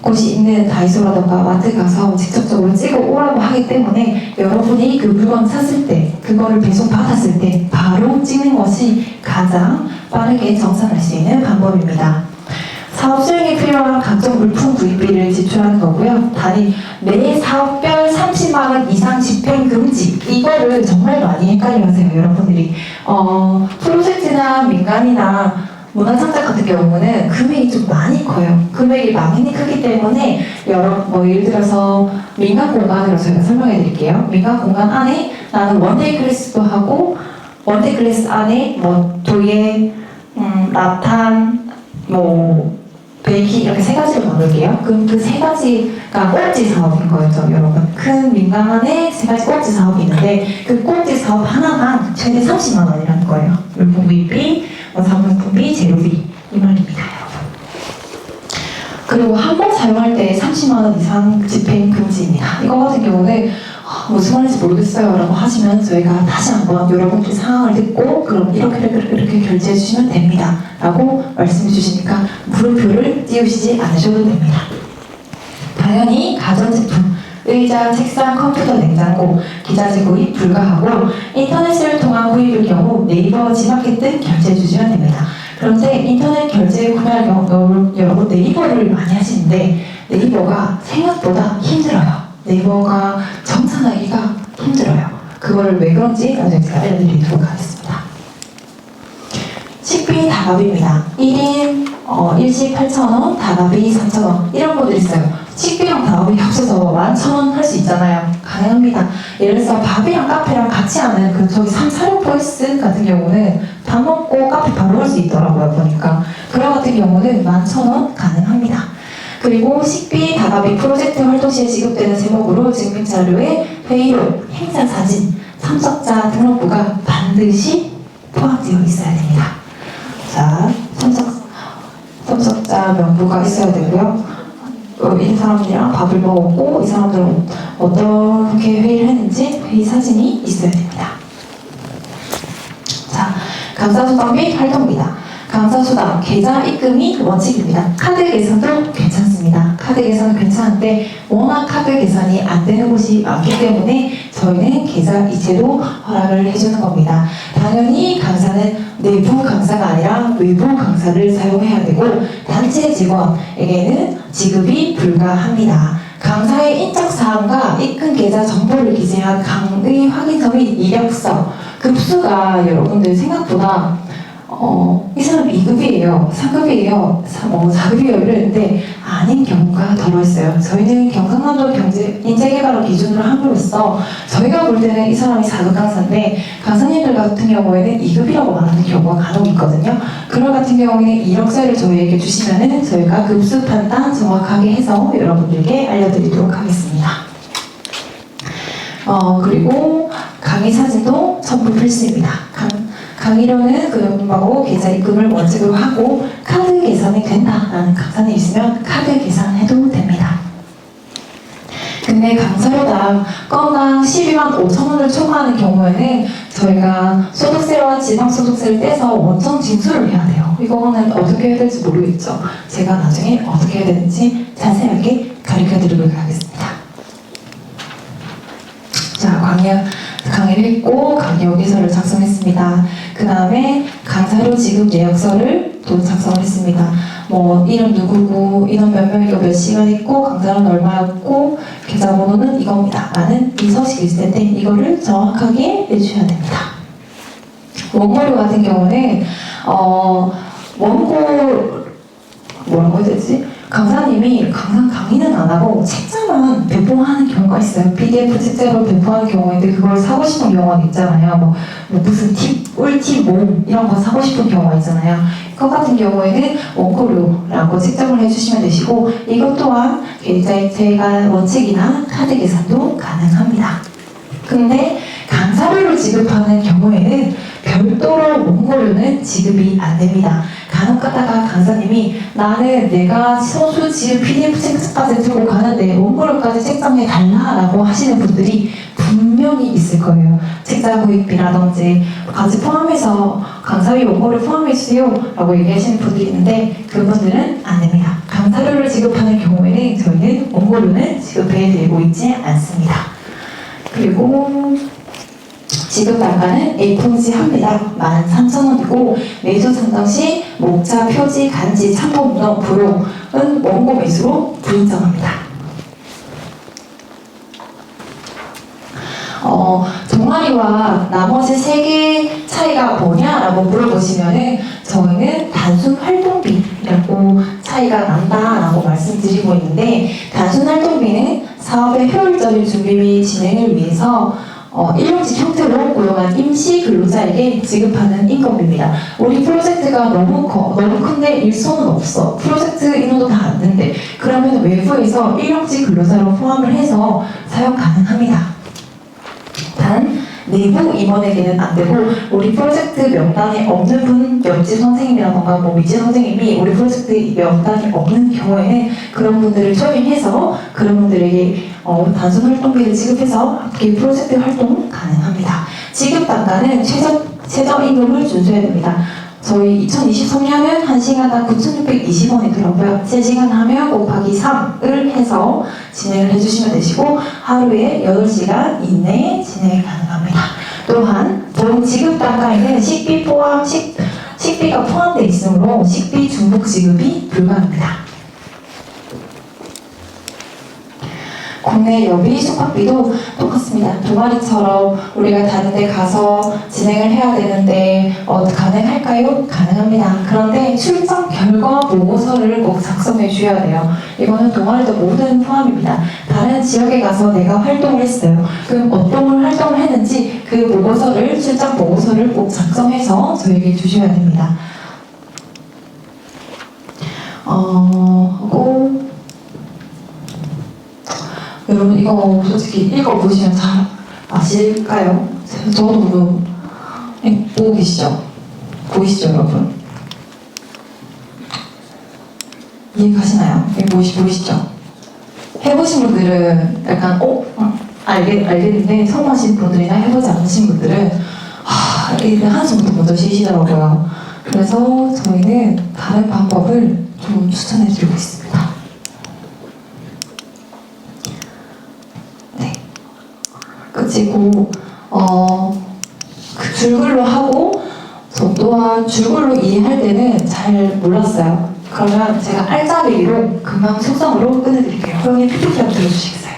곳이 있는 다이소라던가 마트 가서 직접적으로 찍어 오라고 하기 때문에 여러분이 그 물건 샀을 때, 그거를 배송 받았을 때 바로 찍는 것이 가장 빠르게 정산할 수 있는 방법입니다. 사업 수행에 필요한 각종 물품 구입비를 지출하는 거고요. 단위 매 사업별 30만 원 이상 집행 금지. 이거를 정말 많이 헷갈려하세요, 여러분들이. 프로젝트나 민간이나 문화창작 같은 경우는 금액이 좀 많이 커요. 금액이 많이 크기 때문에 예를 들어서 민간 공간으로 저희가 설명해 드릴게요. 민간 공간 안에 나는 원데이 클래스도 하고, 원데이 클래스 안에 도예, 라탄, 베이킹 이렇게 세 가지로 나눌게요. 그럼 그 세 가지가 꼭지 사업인 거죠, 여러분. 큰 민간 안에 세 가지 꼭지 사업이 있는데 그 꼭지 사업 하나당 최대 30만 원이라는 거예요. 물품 구입비, 사무용품비, 재료비 이 말입니다, 여러분. 그리고 한 번 사용할 때 30만 원 이상 집행 금지입니다. 이거 같은 경우는 무슨 말인지 모르겠어요 라고 하시면 저희가 다시 한번 여러분들 상황을 듣고 그럼 이렇게 결제해 주시면 됩니다 라고 말씀해 주시니까 물음표를 띄우시지 않으셔도 됩니다. 당연히 가전제품, 의자, 책상, 컴퓨터, 냉장고, 기자재 구입 불가하고 인터넷을 통한 구입일 경우 네이버, 지마켓 등 결제해 주시면 됩니다. 그런데 인터넷 결제 구매할 경우 여러분 네이버를 많이 하시는데 네이버가 생각보다 힘들어요. 네이버가 정산하기가 힘들어요. 그걸 왜 그런지 나중에 제가 알려드리도록 하겠습니다. 식비 다가비입니다. 1인 일식 8,000원, 다가비 3,000원 이런 분들 있어요. 식비랑 다가비 합쳐서 11,000원 할 수 있잖아요. 가능합니다. 예를 들어서 밥이랑 카페랑 같이 하는 저기 346 보이스 같은 경우는 밥 먹고 카페 바로 할 수 있더라고요, 보니까. 그런 같은 경우는 21,000원 가능합니다. 그리고 식비, 다가비 프로젝트 활동 시에 지급되는 제목으로 증빙자료에 회의록, 행사 사진, 참석자 등록부가 반드시 포함되어 있어야 됩니다. 자, 참석자 명부가 있어야 되고요. 이 사람들이랑 밥을 먹었고 이 사람들은 어떻게 회의를 했는지 회의 사진이 있어야 됩니다. 자, 감사수당 및 활동비다. 감사수당 계좌 입금이 원칙입니다. 카드 계산도 괜찮습니다. 카드 계산은 괜찮은데 워낙 카드 계산이 안 되는 곳이 많기 때문에 저희는 계좌 이체도 허락을 해주는 겁니다. 당연히 강사는 내부 강사가 아니라 외부 강사를 사용해야 되고 단체 직원에게는 지급이 불가합니다. 강사의 인적사항과 입금 계좌 정보를 기재한 강의 확인서 및 이력서, 급수가 여러분들 생각보다 이 사람 2급이에요, 3급이에요, 4급이에요 이랬는데 아닌 경우가 더러 있어요. 저희는 경상남도 인재개발을 기준으로 함으로써 저희가 볼 때는 이 사람이 4급 강사인데 강사님들 같은 경우에는 2급이라고 말하는 경우가 간혹 있거든요. 그런 같은 경우에는 이력서를 저희에게 주시면은 저희가 급수 판단 정확하게 해서 여러분들께 알려드리도록 하겠습니다. 그리고 강의 사진도 전부 필수입니다. 강의료는 금액하고 계좌 입금을 원칙으로 하고 카드 계산이 된다라는 강사님 있으면 카드 계산해도 됩니다. 근데 강사료당 건당 125,000원을 초과하는 경우에는 저희가 소득세와 지방소득세를 떼서 원천 징수를 해야 돼요. 이거는 어떻게 해야 될지 모르겠죠. 제가 나중에 어떻게 해야 되는지 자세하게 가르쳐드리도록 하겠습니다. 자, 강의를 했고 강의 여기서를 작성했습니다. 그 다음에 강사료 지급 내역서를 또 작성을 했습니다. 이름 누구고 인원 몇 명이고 몇 시간 했고 강사료는 얼마였고 계좌번호는 이겁니다 라는 이 서식이 있을 텐데 이거를 정확하게 해주셔야 됩니다. 원고료 같은 경우는 뭐라고 해야 되지? 강사님이 강의는 안 하고 책자만 배포하는 경우가 있어요. PDF 책자로 배포하는 경우인데 그걸 사고 싶은 경우가 있잖아요. 무슨 팁, 꿀팁, 이런 거 사고 싶은 경우가 있잖아요. 그거 같은 경우에는 원고료라고 책정을 해주시면 되시고 이것 또한 계좌이체가 원칙이나 카드 계산도 가능합니다. 근데 강사료를 지급하는 경우에는 별도로 원고료는 지급이 안 됩니다. 간혹 가다가 강사님이 나는 내가 소수 지급 PDF 책자까지 들고 가는데 원고료까지 책정해 달라라고 하시는 분들이 분명히 있을 거예요. 책자 구입비라든지 같이 포함해서 강사비 원고료 포함해주세요 라고 얘기하시는 분들이 있는데 그분들은 안 됩니다. 강사료를 지급하는 경우에는 저희는 원고료는 지급해드리고 있지 않습니다. 그리고 지급 단가는 A 통지 합니다. 13,000원이고 매수 상당 시 목차, 표지, 간지, 참고 문헌, 부록은 원고 매수로 불인정합니다. 동아리와 나머지 3개의 차이가 뭐냐라고 물어보시면은 저희는 단순 활동비라고 차이가 난다라고 말씀드리고 있는데 단순 활동비는 사업의 효율적인 준비 및 진행을 위해서 일용직 형태로 고용한 임시 근로자에게 지급하는 인건비입니다. 우리 프로젝트가 너무 큰데 일손은 없어. 프로젝트 인원도 다 안 된대. 그러면 외부에서 일용직 근로자로 포함을 해서 사용 가능합니다. 단 내부 임원에게는 안 되고 우리 프로젝트 명단에 없는 분, 옆집 선생님이라던가 미지 선생님이 우리 프로젝트 명단이 없는 경우에는 그런 분들을 초빙해서 그런 분들에게 단순 활동비를 지급해서 이 프로젝트 활동 가능합니다. 지급 단가는 최저임금을 준수해야 됩니다. 저희 2023년은 1시간당 9,620원이더라고요. 3시간 하면 곱하기 3을 해서 진행을 해주시면 되시고 하루에 8시간 이내에 진행이 가능합니다. 또한 본 지급 단가에는 식비가 포함되어 있으므로 식비 중복 지급이 불가합니다. 국내 여비 숙박비도 똑같습니다. 동아리처럼 우리가 다른 데 가서 진행을 해야 되는데 가능할까요? 가능합니다. 그런데 출장 결과 보고서를 꼭 작성해 주셔야 돼요. 이거는 동아리도 모든 포함입니다. 다른 지역에 가서 내가 활동을 했어요. 그럼 어떤 활동을 했는지 그 보고서를 출장 보고서를 꼭 작성해서 저에게 주셔야 됩니다. 하고 여러분 이거 솔직히 읽어보시면 잘 아실까요? 저도 보고 계시죠? 보이시죠 여러분? 이해가시나요? 보이시죠? 해보신 분들은 약간 알겠는데 처음 하신 분들이나 해보지 않으신 분들은 한숨부터 먼저 쉬시더라고요. 그래서 저희는 다른 방법을 좀 추천해드리고 있습니다. 네. 그치고 그 줄글로 하고 저 또한 줄글로 이해할 때는 잘 몰랐어요. 그러면 제가 알짜배기로 금방 속성으로 끝내드릴게요. 형님 PPT 한번 들어주시겠어요?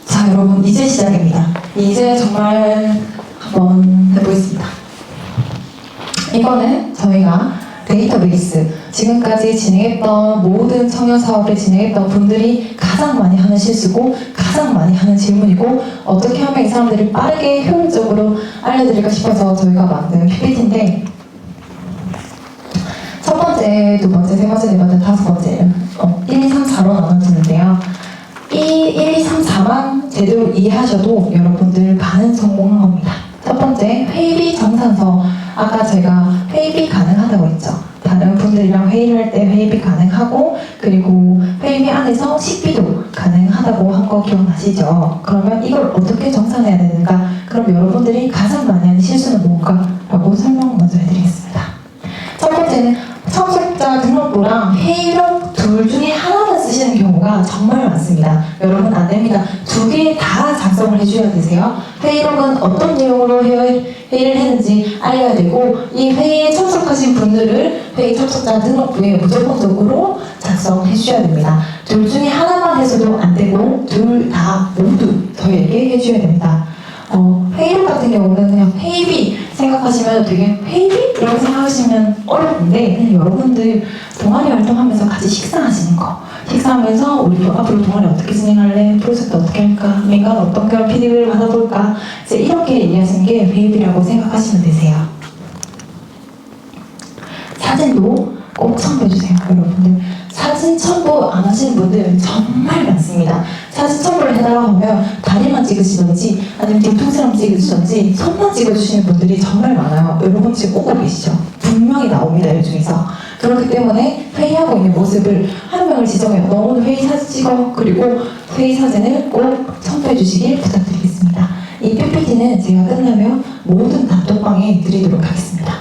자 여러분 이제 시작입니다. 이제 정말 한번 해보겠습니다. 이거는 저희가 데이터베이스 지금까지 진행했던 모든 청년 사업을 진행했던 분들이 가장 많이 하는 실수고 가장 많이 하는 질문이고 어떻게 하면 이 사람들이 빠르게 효율적으로 알려드릴까 싶어서 저희가 만든 PPT인데 첫 번째, 두 번째, 세 번째, 네 번째, 다섯 번째 1, 2, 3, 4로 나눠지는데요. 이 1, 2, 3, 4만 제대로 이해하셔도 여러분들 반은 성공한 겁니다. 첫 번째, 회의비 정산서. 아까 제가 회의비 가능하다고 했죠. 다른 분들이랑 회의를 할 때 회의비 가능하고 그리고 회의비 안에서 식비도 가능하다고 한 거 기억나시죠? 그러면 이걸 어떻게 정산해야 되는가? 그럼 여러분들이 가장 많이 하는 실수는 뭔가? 라고 설명 먼저 해드리겠습니다. 첫 번째는 참석자 등록부랑 회의록 둘 중에 하나만 쓰시는 경우가 정말 많습니다. 여러분 안 됩니다. 두 개 다 작성을 해줘야 되세요. 회의록은 어떤 내용으로 회의를 했는지 알려야 되고 이 회의에 참석하신 분들을 회의 참석자 등록부에 무조건적으로 작성해 주셔야 됩니다. 둘 중에 하나만 해서도 안 되고 둘 다 모두 저희에게 해줘야 됩니다. 회의록 같은 경우는 그냥 회의비 생각하시면 되게 회의비? 이라고 생각하시면 어려운데 그냥 여러분들 동아리 활동하면서 같이 식사하시는 거 식사하면서 우리 앞으로 동아리 어떻게 진행할래? 프로젝트 어떻게 할까? 민간 어떤 걸 피드백을 받아볼까? 이제 이렇게 얘기하시는 게 회의비라고 생각하시면 되세요. 사진도 꼭 첨부해주세요 여러분들. 사진 첨부 안 하시는 분들 정말 많습니다. 사진 첨부를 해달라고 하면 다리만 찍으시던지 아니면 뒤통수랑 찍으시던지 손만 찍어주시는 분들이 정말 많아요. 여러분 지금 오고 계시죠? 분명히 나옵니다 이 중에서. 그렇기 때문에 회의하고 있는 모습을 한 명을 지정해요. 너 오늘 회의 사진 찍어. 그리고 회의 사진을 꼭 첨부해 주시길 부탁드리겠습니다. 이 PPT는 제가 끝나면 모든 단톡방에 드리도록 하겠습니다.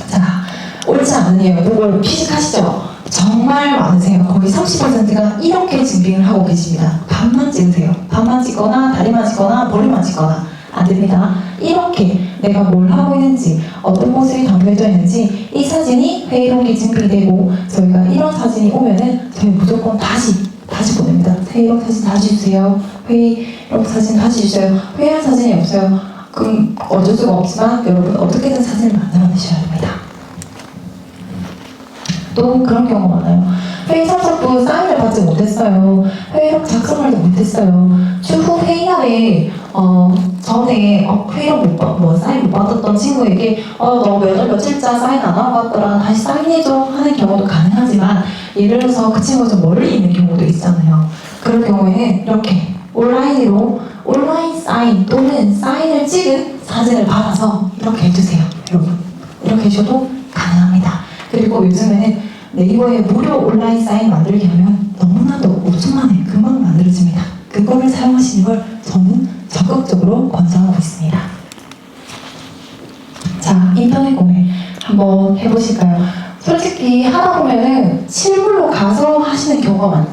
자, 옳지 않은 이유 이걸 피식하시죠? 정말 많으세요. 거의 30%가 이렇게 준비를 하고 계십니다. 반만 찍으세요. 반만 찍거나 다리만 찍거나 머리만 찍거나 안 됩니다. 이렇게 내가 뭘 하고 있는지 어떤 모습이 담겨져 있는지 이 사진이 회의록이 준비되고 저희가 이런 사진이 오면은 저희 무조건 다시 보냅니다. 회의록 사진 다시 주세요. 회의록 사진 다시 주세요. 회의한 사진이 없어요. 그럼 어쩔 수가 없지만 여러분 어떻게든 사진을 만들어내셔야 됩니다. 또 그런 경우가 많아요. 회의 참석부 사인을 받지 못했어요. 회의록 작성을 못했어요. 추후 회의날에 전에 회의록 사인 못 받았던 친구에게 너 며칠자 사인 안 하고 왔더라 다시 사인해줘 하는 경우도 가능하지만 예를 들어서 그 친구가 좀 멀리 있는 경우도 있잖아요. 그럴 경우에는 이렇게 온라인 사인 또는 사인을 찍은 사진을 받아서 이렇게 해주세요. 여러분 이렇게 해줘도 가능합니다. 그리고 요즘에는 네이버에 무료 온라인 사인 만들기 하면 너무나도 5초 만에 금방 만들어집니다. 그거를 사용하시는 걸 저는 적극적으로 권장하고 있습니다. 자, 인터넷 구매 한번 해보실까요? 솔직히 하다 보면은 실물로 가서 하시는 경우가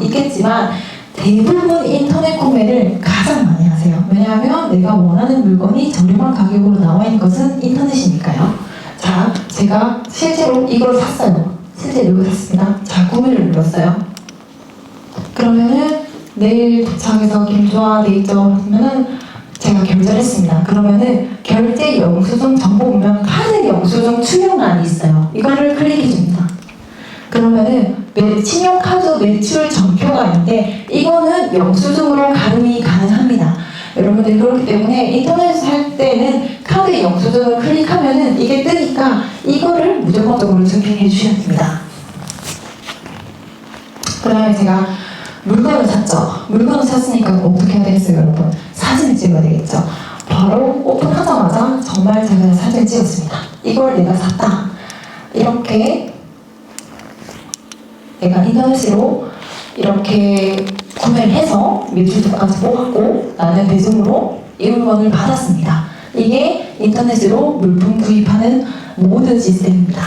있겠지만 대부분 인터넷 구매를 가장 많이 하세요. 왜냐하면 내가 원하는 물건이 저렴한 가격으로 나와 있는 것은 인터넷이니까요. 자, 제가 실제로 이걸 샀어요. 실제로 이걸 샀습니다. 자, 구매를 눌렀어요. 그러면은 내일 도착해서 김주아 돼 있죠? 그러면은 제가 결제했습니다. 그러면은 결제 영수증 정보 보면 카드 영수증 출력란이 있어요. 이거를 클릭해 줍니다. 그러면은 신용카드 매출 전표가 있는데 이거는 영수증으로 가름이 가능합니다. 여러분들이 그렇기 때문에 인터넷에서 할 때는 카드 영수증을 클릭하면은 이게 뜨니까 이거를 무조건적으로 증빙해 주셔야 됩니다. 그 다음에 제가 물건을 샀죠. 물건을 샀으니까 어떻게 해야 되겠어요, 여러분? 사진을 찍어야 되겠죠. 바로 오픈하자마자 정말 제가 사진을 찍었습니다. 이걸 내가 샀다. 이렇게 내가 인터넷으로 이렇게 구매를 해서 매출까지 뽑았고 나는 배송으로 이 물건을 받았습니다. 이게 인터넷으로 물품 구입하는 모든 시스템입니다.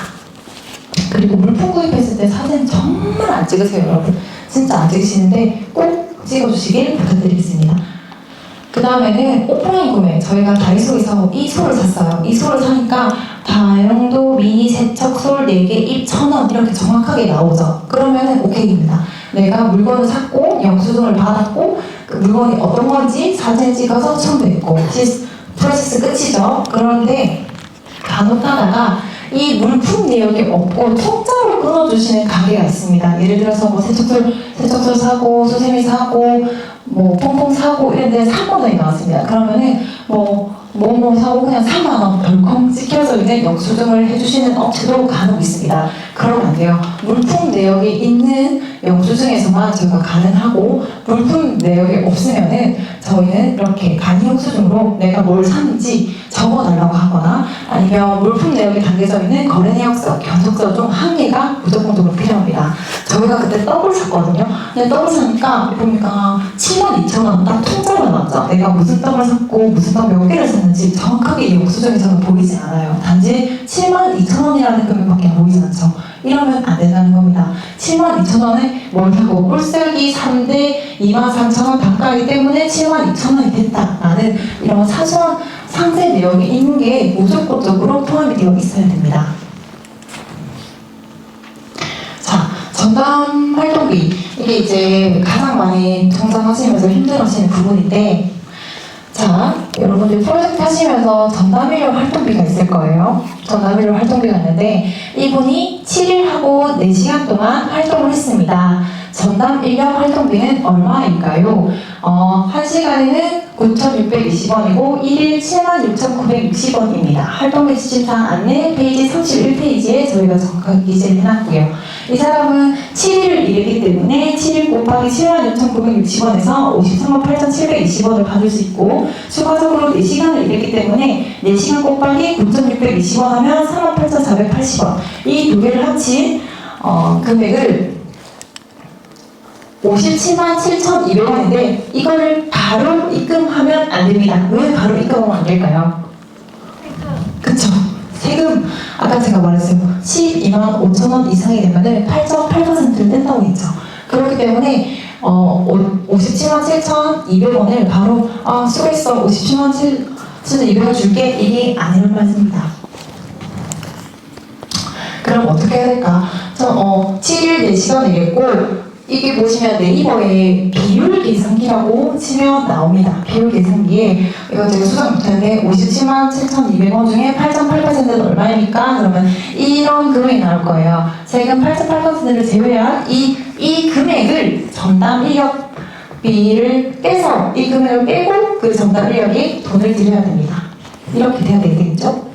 그리고 물품 구입했을 때 사진 정말 안 찍으세요, 여러분. 진짜 안 찍으시는데 꼭 찍어주시길 부탁드리겠습니다. 그 다음에는 오프라인 구매. 저희가 다이소에서 이 솔을 샀어요. 이 솔을 사니까 다용도 미니 세척 솔 4개 입 1,000원 이렇게 정확하게 나오죠. 그러면은 오케이입니다. 내가 물건을 샀고 영수증을 받았고 그 물건이 어떤 건지 사진 찍어서 첨부했고 프로세스 끝이죠. 그런데 간혹 가다가 이 물품 내역이 없고 통짜로 끊어주시는 가게가 있습니다. 예를 들어서 뭐 세척솔 사고 수세미 사고 뭐 퐁퐁 사고 이런 데 3만 원이 나왔습니다. 그러면은 뭐 사고 그냥 3만 원 덜컹 찍혀서 있는 영수증을 해주시는 업체도 간혹 있습니다. 그러면 안 돼요. 물품 내역이 있는 영수증에서만 저희가 가능하고 물품 내역이 없으면은 저희는 이렇게 간이 영수증으로 내가 뭘 샀는지 적어달라고 하거나 아니면 물품 내역이 담겨져 있는 거래 내역서, 견적서 중 한 개가 무조건적으로 필요합니다. 저희가 그때 떡을 샀거든요. 근데 떡을 사니까 보니까 72,000원 딱 통짜로 나왔죠. 내가 무슨 떡을 샀고 무슨 떡 몇 개를 샀는지 정확하게 이 영수증에서는 보이지 않아요. 단지 72,000원이라는 금액밖에 보이지 않죠. 이러면 안 된다는 겁니다. 72,000원에 뭘 사고 꿀쌀기 3대 23,000원 단가이기 때문에 72,000원이 됐다라는 이런 사소한 상세 내역이 있는 게 무조건적으로 포함이 되어 있어야 됩니다. 자, 전담 활동비. 이게 이제 가장 많이 정산하시면서 힘들어하시는 부분인데, 자, 여러분들 프로젝트 하시면서 전담 인력 활동비가 있을 거예요. 전담 인력 활동비가 있는데 이분이 7일하고 4시간 동안 활동을 했습니다. 전담 인력 활동비는 얼마일까요? 1시간에는 9,620원이고 1일 76,960원입니다. 활동비 지침사항 안내 페이지 31페이지에 저희가 정확하게 기재를 해놨고요. 이 사람은 7일을 일했기 때문에 7일 곱하기 76,960원에서 538,720원을 받을 수 있고 추가적으로 4시간을 일했기 때문에 4시간 곱하기 9,620원 하면 38,480원 이 두 개를 합친 금액을 577,200원인데 이거를 바로 입금하면 안 됩니다. 왜 바로 입금하면 안 될까요? 그쵸? 세금 아까 제가 말했어요. 12만 5천 원 이상이 되면은 8.8%를 뗀다고 했죠. 그렇기 때문에 577,200원을 바로 수고했어 577,200원 줄게 이게 아니란 말입니다. 그럼 어떻게 해야 될까? 7일 4시간 일했고 이게 보시면 네이버에 비율 계산기라고 치면 나옵니다. 비율 계산기에 이거 제가 수정 못했는데 577,200원 중에 8.8%는 얼마입니까? 그러면 이런 금액이 나올 거예요. 세금 8.8%를 제외한 이 금액을 전담 인력비를 빼서 이 금액을 빼고 그 전담 인력이 돈을 드려야 됩니다. 이렇게 돼야 되겠죠?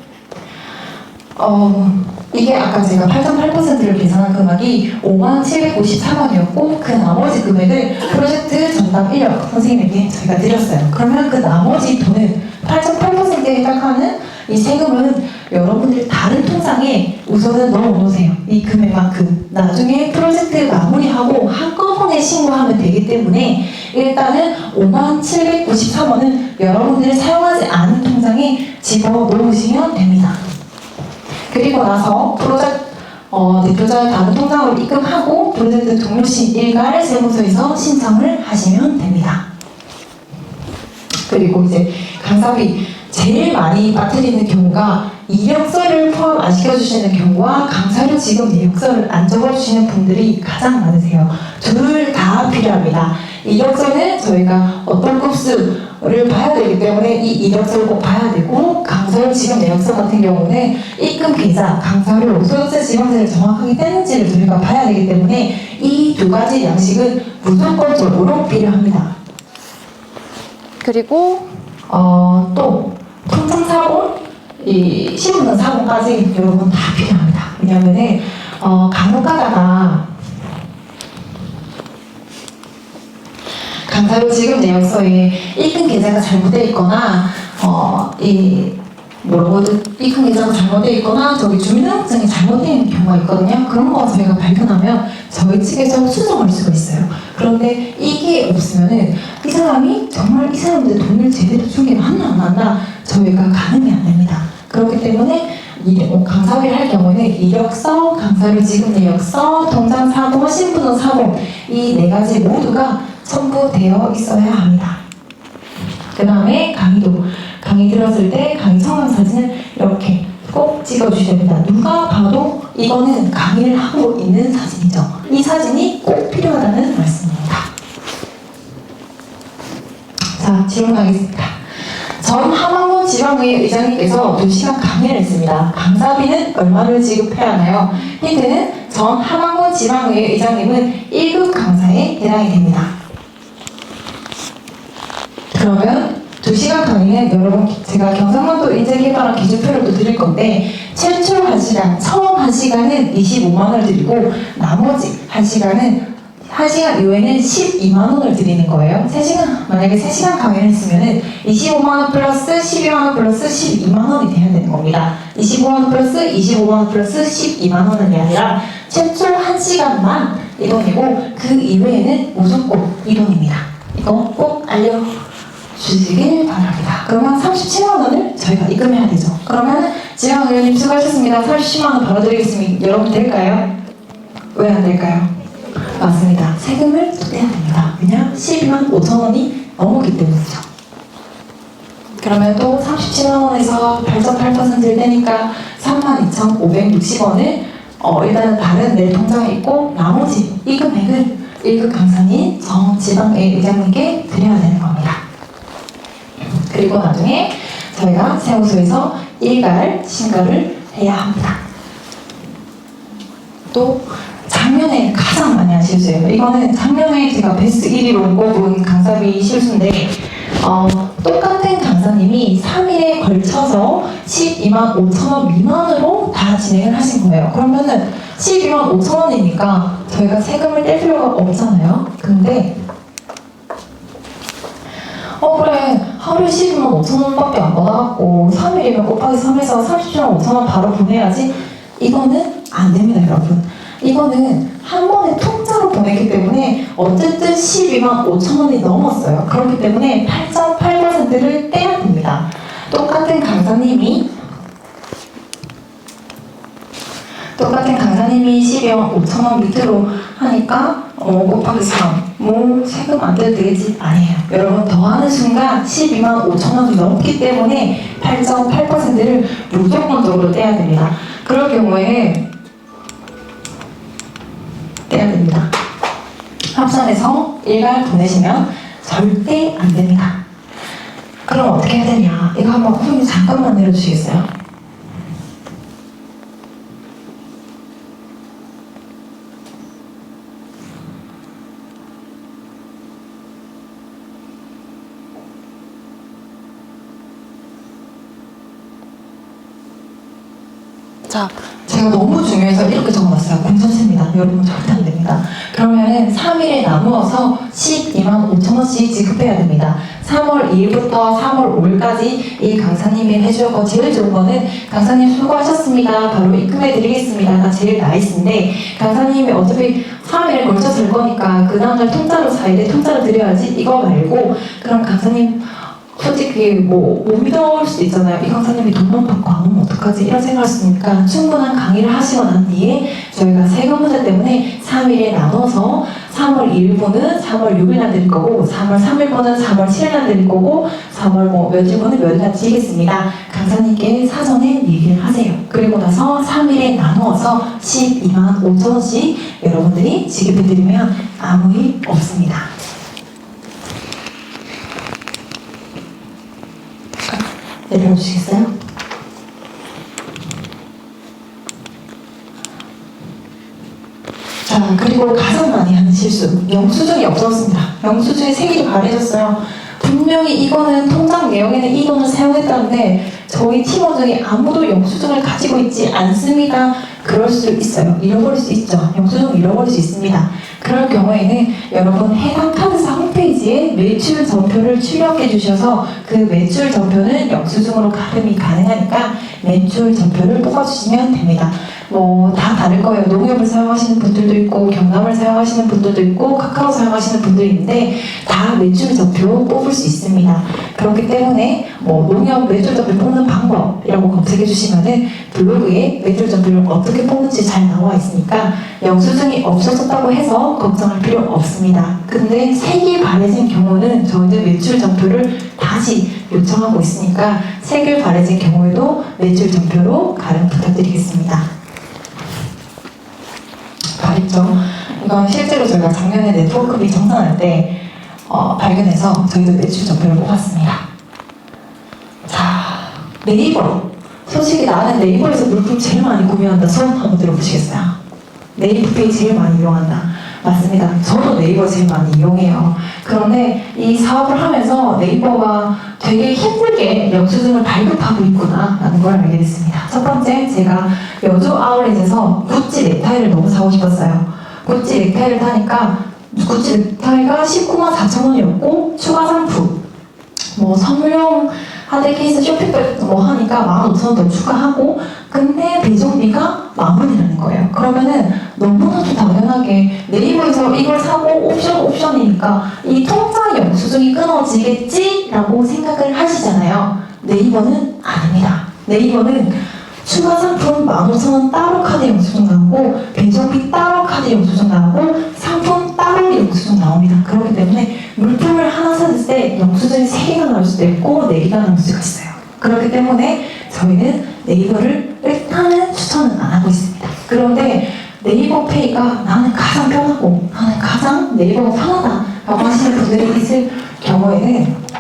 이게 아까 제가 8.8%를 계산한 금액이 57,54원이었고 그 나머지 금액을 프로젝트 전담 인력 선생님에게 저희가 드렸어요. 그러면 그 나머지 돈은 8.8%에 해당하는 이 세금은 여러분들 다른 통장에 우선은 넣어놓으세요. 이 금액만큼. 나중에 프로젝트 마무리하고 한꺼번에 신고하면 되기 때문에 일단은 57,94원은 여러분들이 사용하지 않은 통장에 집어넣으시면 됩니다. 그리고 나서 대표자의 다른 통장으로 입금하고 프로젝트 종료 시 일괄 세무서에서 신청을 하시면 됩니다. 그리고 이제 강사비 제일 많이 빠뜨리는 경우가 이력서를 포함 안 시켜주시는 경우와 강사료 지급 내역서를 안 적어주시는 분들이 가장 많으세요. 둘 다 필요합니다. 이력서는 저희가 어떤 급수를 봐야 되기 때문에 이 이력서를 꼭 봐야 되고 강사료 지급 내역서 같은 경우는 입금 계좌, 강사료, 소득세 지방세를 정확하게 떼는지를 저희가 봐야 되기 때문에 이 두 가지 양식은 무조건적으로 필요합니다. 그 그리고 또 통장 사본, 이 신분증 사본까지 여러분 다 필요합니다. 왜냐면은 간혹 가다가 강사로 지급 내역서에 입금 계좌가 잘못되어 있거나 입금 계좌가 잘못되어 있거나 저기 주민등록증이 잘못되어 있는 경우가 있거든요. 그런 거 저희가 발견하면 저희 측에서 수정할 수가 있어요. 그런데 이게 없으면은 이 사람이 정말 이 사람한테 돈을 제대로 준 게 맞나 안 맞나 저희가 가늠이 안 됩니다. 그렇기 때문에 강사회를 할 경우에는 이력서, 강사료 지급 내역서, 통장 사본, 신분증 사본 이 네 가지 모두가 첨부되어 있어야 합니다. 그 다음에 강의도 강의 들었을 때 강의 성명 사진을 이렇게 꼭 찍어주셔야 됩니다. 누가 봐도 이거는 강의를 하고 있는 사진이죠. 이 사진이 꼭 필요하다는 말씀입니다. 자, 질문하겠습니다. 전 함안군 지방의회 의장님께서 2시간 강의를 했습니다. 강사비는 얼마를 지급해야 하나요? 힌트는 전 함안군 지방의회 의장님은 1급 강사에 해당이 됩니다. 그러면 2시간 강의는 여러분 제가 경상남도 인재개발원 기준표를 또 드릴 건데 최초 1시간, 처음 1시간은 25만원을 드리고 나머지 1시간 이후에는 12만원을 드리는 거예요. 3시간, 만약에 3시간 강의를 했으면은 25만원 플러스 12만원 플러스 12만원이 돼야 되는 겁니다. 25만원 플러스 25만원 플러스 12만원이 아니라 최초 1시간만 1원이고 그 이외에는 무조건 1원입니다. 이거 꼭 알려주시길 바랍니다. 그러면 37만원을 저희가 입금해야 되죠. 그러면 지방의원님 수고하셨습니다. 37만원 바로 드리겠습니다. 여러분 될까요? 왜 안 될까요? 맞습니다. 세금을 또 떼야 됩니다. 왜냐? 12만 5천 원이 넘었기 때문이죠. 그러면 또 37만원에서 8.8%를 떼니까 32,560원을 일단은 다른 내 통장에 있고 나머지 이 금액을 1급 강사님 정지방의 의장님께 드려야 되는 겁니다. 그리고 나중에 저희가 세무서에서 일갈, 신가를 해야 합니다. 또 작년에 가장 많이 한 실수예요. 이거는 작년에 제가 베스트 1위로 꼽은 강사비 실수인데 똑같은 강사님이 3일에 걸쳐서 12만 5천 원 미만으로 다 진행을 하신 거예요. 그러면은 12만 5천 원이니까 저희가 세금을 뗄 필요가 없잖아요. 근데 그래 하루에 12만 5천 원밖에 안 받아갖고 3일이면 곱하기 3에서 37만 5천 원 바로 보내야지. 이거는 안 됩니다, 여러분. 이거는 한 번에 통짜로 보냈기 때문에 어쨌든 12만 5천 원이 넘었어요. 그렇기 때문에 8.8%를 떼야 됩니다. 똑같은 강사님이 12만 5천 원 밑으로 하니까 곱하기 3 세금 안 떼도 되겠지? 아니에요. 여러분 더하는 순간 12만 5천 원이 넘기 때문에 8.8%를 무조건적으로 떼야 됩니다. 그럴 경우에 떼야 됩니다. 합산해서 일괄 보내시면 절대 안 됩니다. 그럼 어떻게 해야 되냐? 이거 한번 선생님 잠깐만 내려주시겠어요? 자, 제가 너무 중요해서 이렇게 적어놨어요. 공전세입니다. 여러분 절대 안 됩니다. 그러면은 3일에 나누어서 12만 5천 원씩 지급해야 됩니다. 3월 2일부터 3월 5일까지 이 강사님이 해주었고 제일 좋은 거는 강사님 수고하셨습니다. 바로 입금해 드리겠습니다가 제일 나이스인데 강사님이 어차피 3일에 걸쳐서 할 거니까 그 다음날 통짜로 4일에 통짜로 드려야지 이거 말고 그럼 강사님 솔직히 못 믿어올 수도 있잖아요. 이 강사님이 돈만 받고 안 오면 어떡하지? 이런 생각할 수 있으니까 충분한 강의를 하시고 난 뒤에 저희가 세금 문제 때문에 3일에 나눠서 3월 2일분은 3월 6일날 드릴 거고 3월 3일분은 3월 7일날 드릴 거고 3월 며칠분은 며칠날 드리겠습니다. 강사님께 사전에 얘기를 하세요. 그리고 나서 3일에 나누어서 12만 5천 원씩 여러분들이 지급해드리면 아무 일 없습니다. 내려주시겠어요? 자, 그리고 가장 많이 하는 실수 영수증이 없었습니다. 영수증이 3개로 가려졌어요. 분명 분명히 이거는 통장 내역에는 이 돈을 사용했다는데 저희 팀원 중에 아무도 영수증을 가지고 있지 않습니다. 그럴 수 있어요. 잃어버릴 수 있죠. 영수증 잃어버릴 수 있습니다. 그럴 경우에는 여러분 해당 카드사 홈페이지에 매출 전표를 출력해 주셔서 그 매출 전표는 영수증으로 가름이 가능하니까 매출 전표를 뽑아주시면 됩니다. 뭐 다 다를 거예요. 농협을 사용하시는 분들도 있고 경남을 사용하시는 분들도 있고 카카오 사용하시는 분들이 있는데 다 매출 전표 뽑을 수 있습니다. 그렇기 때문에 뭐 농협 매출 전표 뽑는 방법이라고 검색해 주시면은 블로그에 매출 전표를 어떻게 뽑는지 잘 나와 있으니까 영수증이 없어졌다고 해서 걱정할 필요 없습니다. 근데 색이 바래진 경우는 저희는 매출 전표를 다시 요청하고 있으니까 색을 바래진 경우에도 매출 전표로 가름 부탁드리겠습니다. 바랬죠. 이건 실제로 저희가 작년에 네트워크비 정산할 때 발견해서 저희도 매출 전표를 뽑았습니다. 자, 네이버. 솔직히 나는 네이버에서 물품 제일 많이 구매한다. 손 한번 들어보시겠어요? 네이버페이 제일 많이 이용한다. 맞습니다. 저도 네이버 제일 많이 이용해요. 그런데 이 사업을 하면서 네이버가 되게 힘들게 영수증을 발급하고 있구나 라는 걸 알게 됐습니다. 첫 번째, 제가 여주 아울렛에서 구찌 넥타이를 너무 사고 싶었어요. 구찌 넥타이를 사니까 구찌 넥타이가 19만 4천 원이었고 추가 상품 뭐 선물용 하드 케이스 쇼핑백 뭐 하니까 15,000원 더 추가하고 근데 배송비가 10,000원이라는 거예요. 그러면은 너무나도 당연하게 네이버에서 이걸 사고 옵션이니까 이 통장 영수증이 끊어지겠지? 라고 생각을 하시잖아요. 네이버는 아닙니다. 네이버는 추가 상품 15,000원 따로 카드 영수증 나오고 배송비 따로 카드 영수증 나오고 상품 따로 영수증 나옵니다. 그렇기 때문에 물품을 하나 샀을 때 영수증이 3개가 나올 수도 있고 4개가 나올 수가 있어요. 그렇기 때문에 저희는 네이버를 일단은 추천은 안 하고 있습니다. 그런데 네이버 페이가 나는 가장 편하고 나는 가장 네이버가 편하다 라고 하시는 분들이 있을 경우에는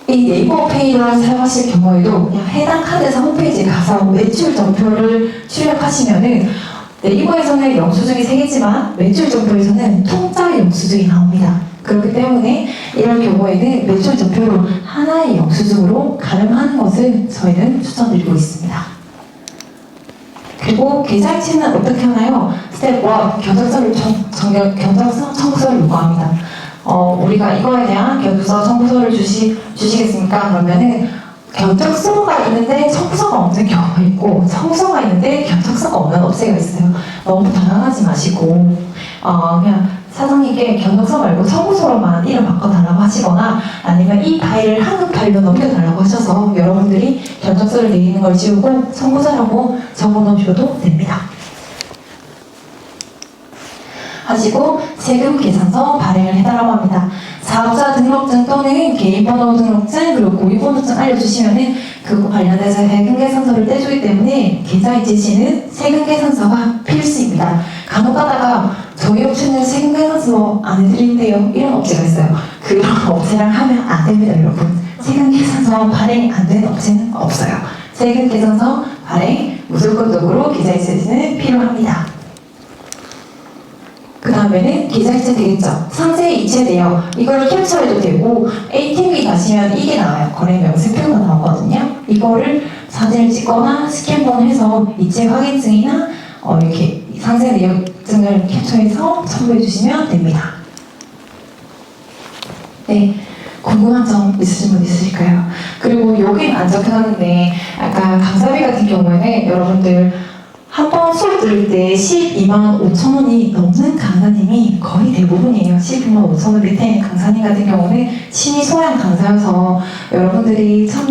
이 네이버 페이를 사용하실 경우에도 그냥 해당 카드사 홈페이지에 가서 매출 전표를 출력하시면은 네이버에서는 영수증이 3개지만 매출 전표에서는 통짜 영수증이 나옵니다. 그렇기 때문에 이런 경우에는 매출 전표로 하나의 영수증으로 가름하는 것을 저희는 추천드리고 있습니다. 그리고 계좌이체는 어떻게 하나요? 스텝 1, 견적서를 청구서를 요구합니다. 우리가 이거에 대한 견적서 청구서를 주시겠습니까? 그러면은 견적서가 있는데 청구서가 없는 경우가 있고 청구서가 있는데 견적서가 없는 업체가 있어요. 너무 당황하지 마시고 그냥 사장님께 견적서 말고 청구서로만 이름 바꿔달라고 하시거나 아니면 이 파일을 한국 파일로 넘겨달라고 하셔서 여러분들이 견적서를 내리는 걸 지우고 청구서라고 적어놓으셔도 됩니다. 하시고 세금 계산서 발행을 해달라고 합니다. 사업자 등록증 또는 개인번호 등록증 그리고 고유번호증 알려주시면은 그거 관련해서 세금 계산서를 떼주기 때문에 계좌이체 시는 세금 계산서가 필수입니다. 간혹 가다가 저희 업체는 세금 계산서 안 해드린대요 이런 업체가 있어요. 그런 업체랑 하면 안 됩니다 여러분. 세금 계산서 발행이 안 되는 업체는 없어요. 세금 계산서 발행 무조건적으로 계좌이체 시는 필요합니다. 그 다음에는 계좌이체 되겠죠. 상세 이체 내역 이거를 캡처해도 되고 ATM기 가시면 이게 나와요. 거래 명세표가 나오거든요. 이거를 사진을 찍거나 스캔본을 해서 이체 확인증이나 이렇게 상세 내역증을 캡처해서 첨부해 주시면 됩니다. 네, 궁금한 점 있으신 분 있으실까요? 그리고 여긴 안 적혀놨는데 아까 강사비 같은 경우에는 여러분들 한 번 수업 들을 때 12만 5천 원이 넘는 강사님이 거의 대부분이에요. 12만 5천 원 밑에 있는 강사님 같은 경우는 신의 소양 강사여서 여러분들이 참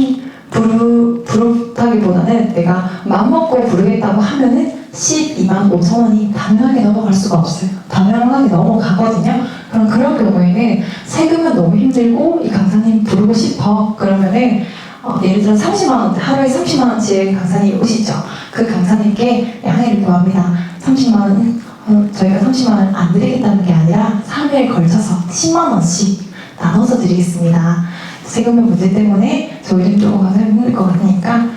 부르다기보다는 내가 마음먹고 부르겠다고 하면은 12만 5천 원이 당연하게 넘어갈 수가 없어요. 당연하게 넘어가거든요. 그럼 그런 경우에는 세금은 너무 힘들고 이 강사님 부르고 싶어. 그러면은 예를 들어 30만원, 하루에 30만원씩 강사님이 오시죠. 그 강사님께 양해를 구합니다. 30만원, 저희가 30만원 안 드리겠다는 게 아니라 3회에 걸쳐서 10만원씩 나눠서 드리겠습니다. 세금의 문제 때문에 저희는 조금 힘들 것 같으니까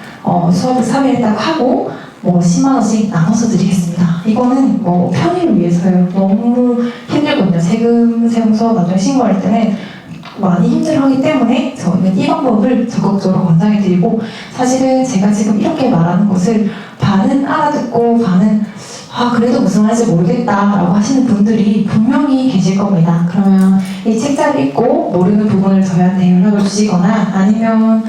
수업을 3회 했다고 하고 뭐 10만 원씩 나눠서 드리겠습니다. 이거는 뭐 편의를 위해서요. 너무 힘들거든요. 세금 세무서 나중에 신고할 때는 많이 힘들어하기 때문에 저는 이 방법을 적극적으로 권장해드리고, 사실은 제가 지금 이렇게 말하는 것을 반은 알아듣고 반은 그래도 무슨 말인지 모르겠다라고 하시는 분들이 분명히 계실 겁니다. 그러면 이 책자를 읽고 모르는 부분을 저희한테 연락을 주시거나, 아니면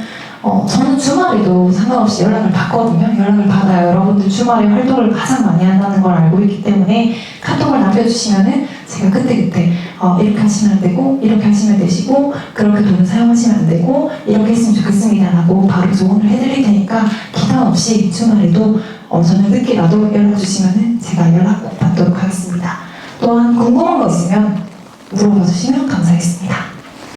저는 주말에도 상관없이 연락을 받거든요. 연락을 받아요. 여러분들 주말에 활동을 가장 많이 한다는 걸 알고 있기 때문에 카톡을 남겨주시면은 제가 그때그때 이렇게 하시면 안 되고, 이렇게 하시면 되시고, 그렇게 돈을 사용하시면 안 되고, 이렇게 했으면 좋겠습니다 라고 바로 조언을 해드릴 테니까 기탄 없이 주말에도 저는 늦게라도 연락 주시면은 제가 연락 받도록 하겠습니다. 또한 궁금한 거 있으면 물어봐 주시면 감사하겠습니다.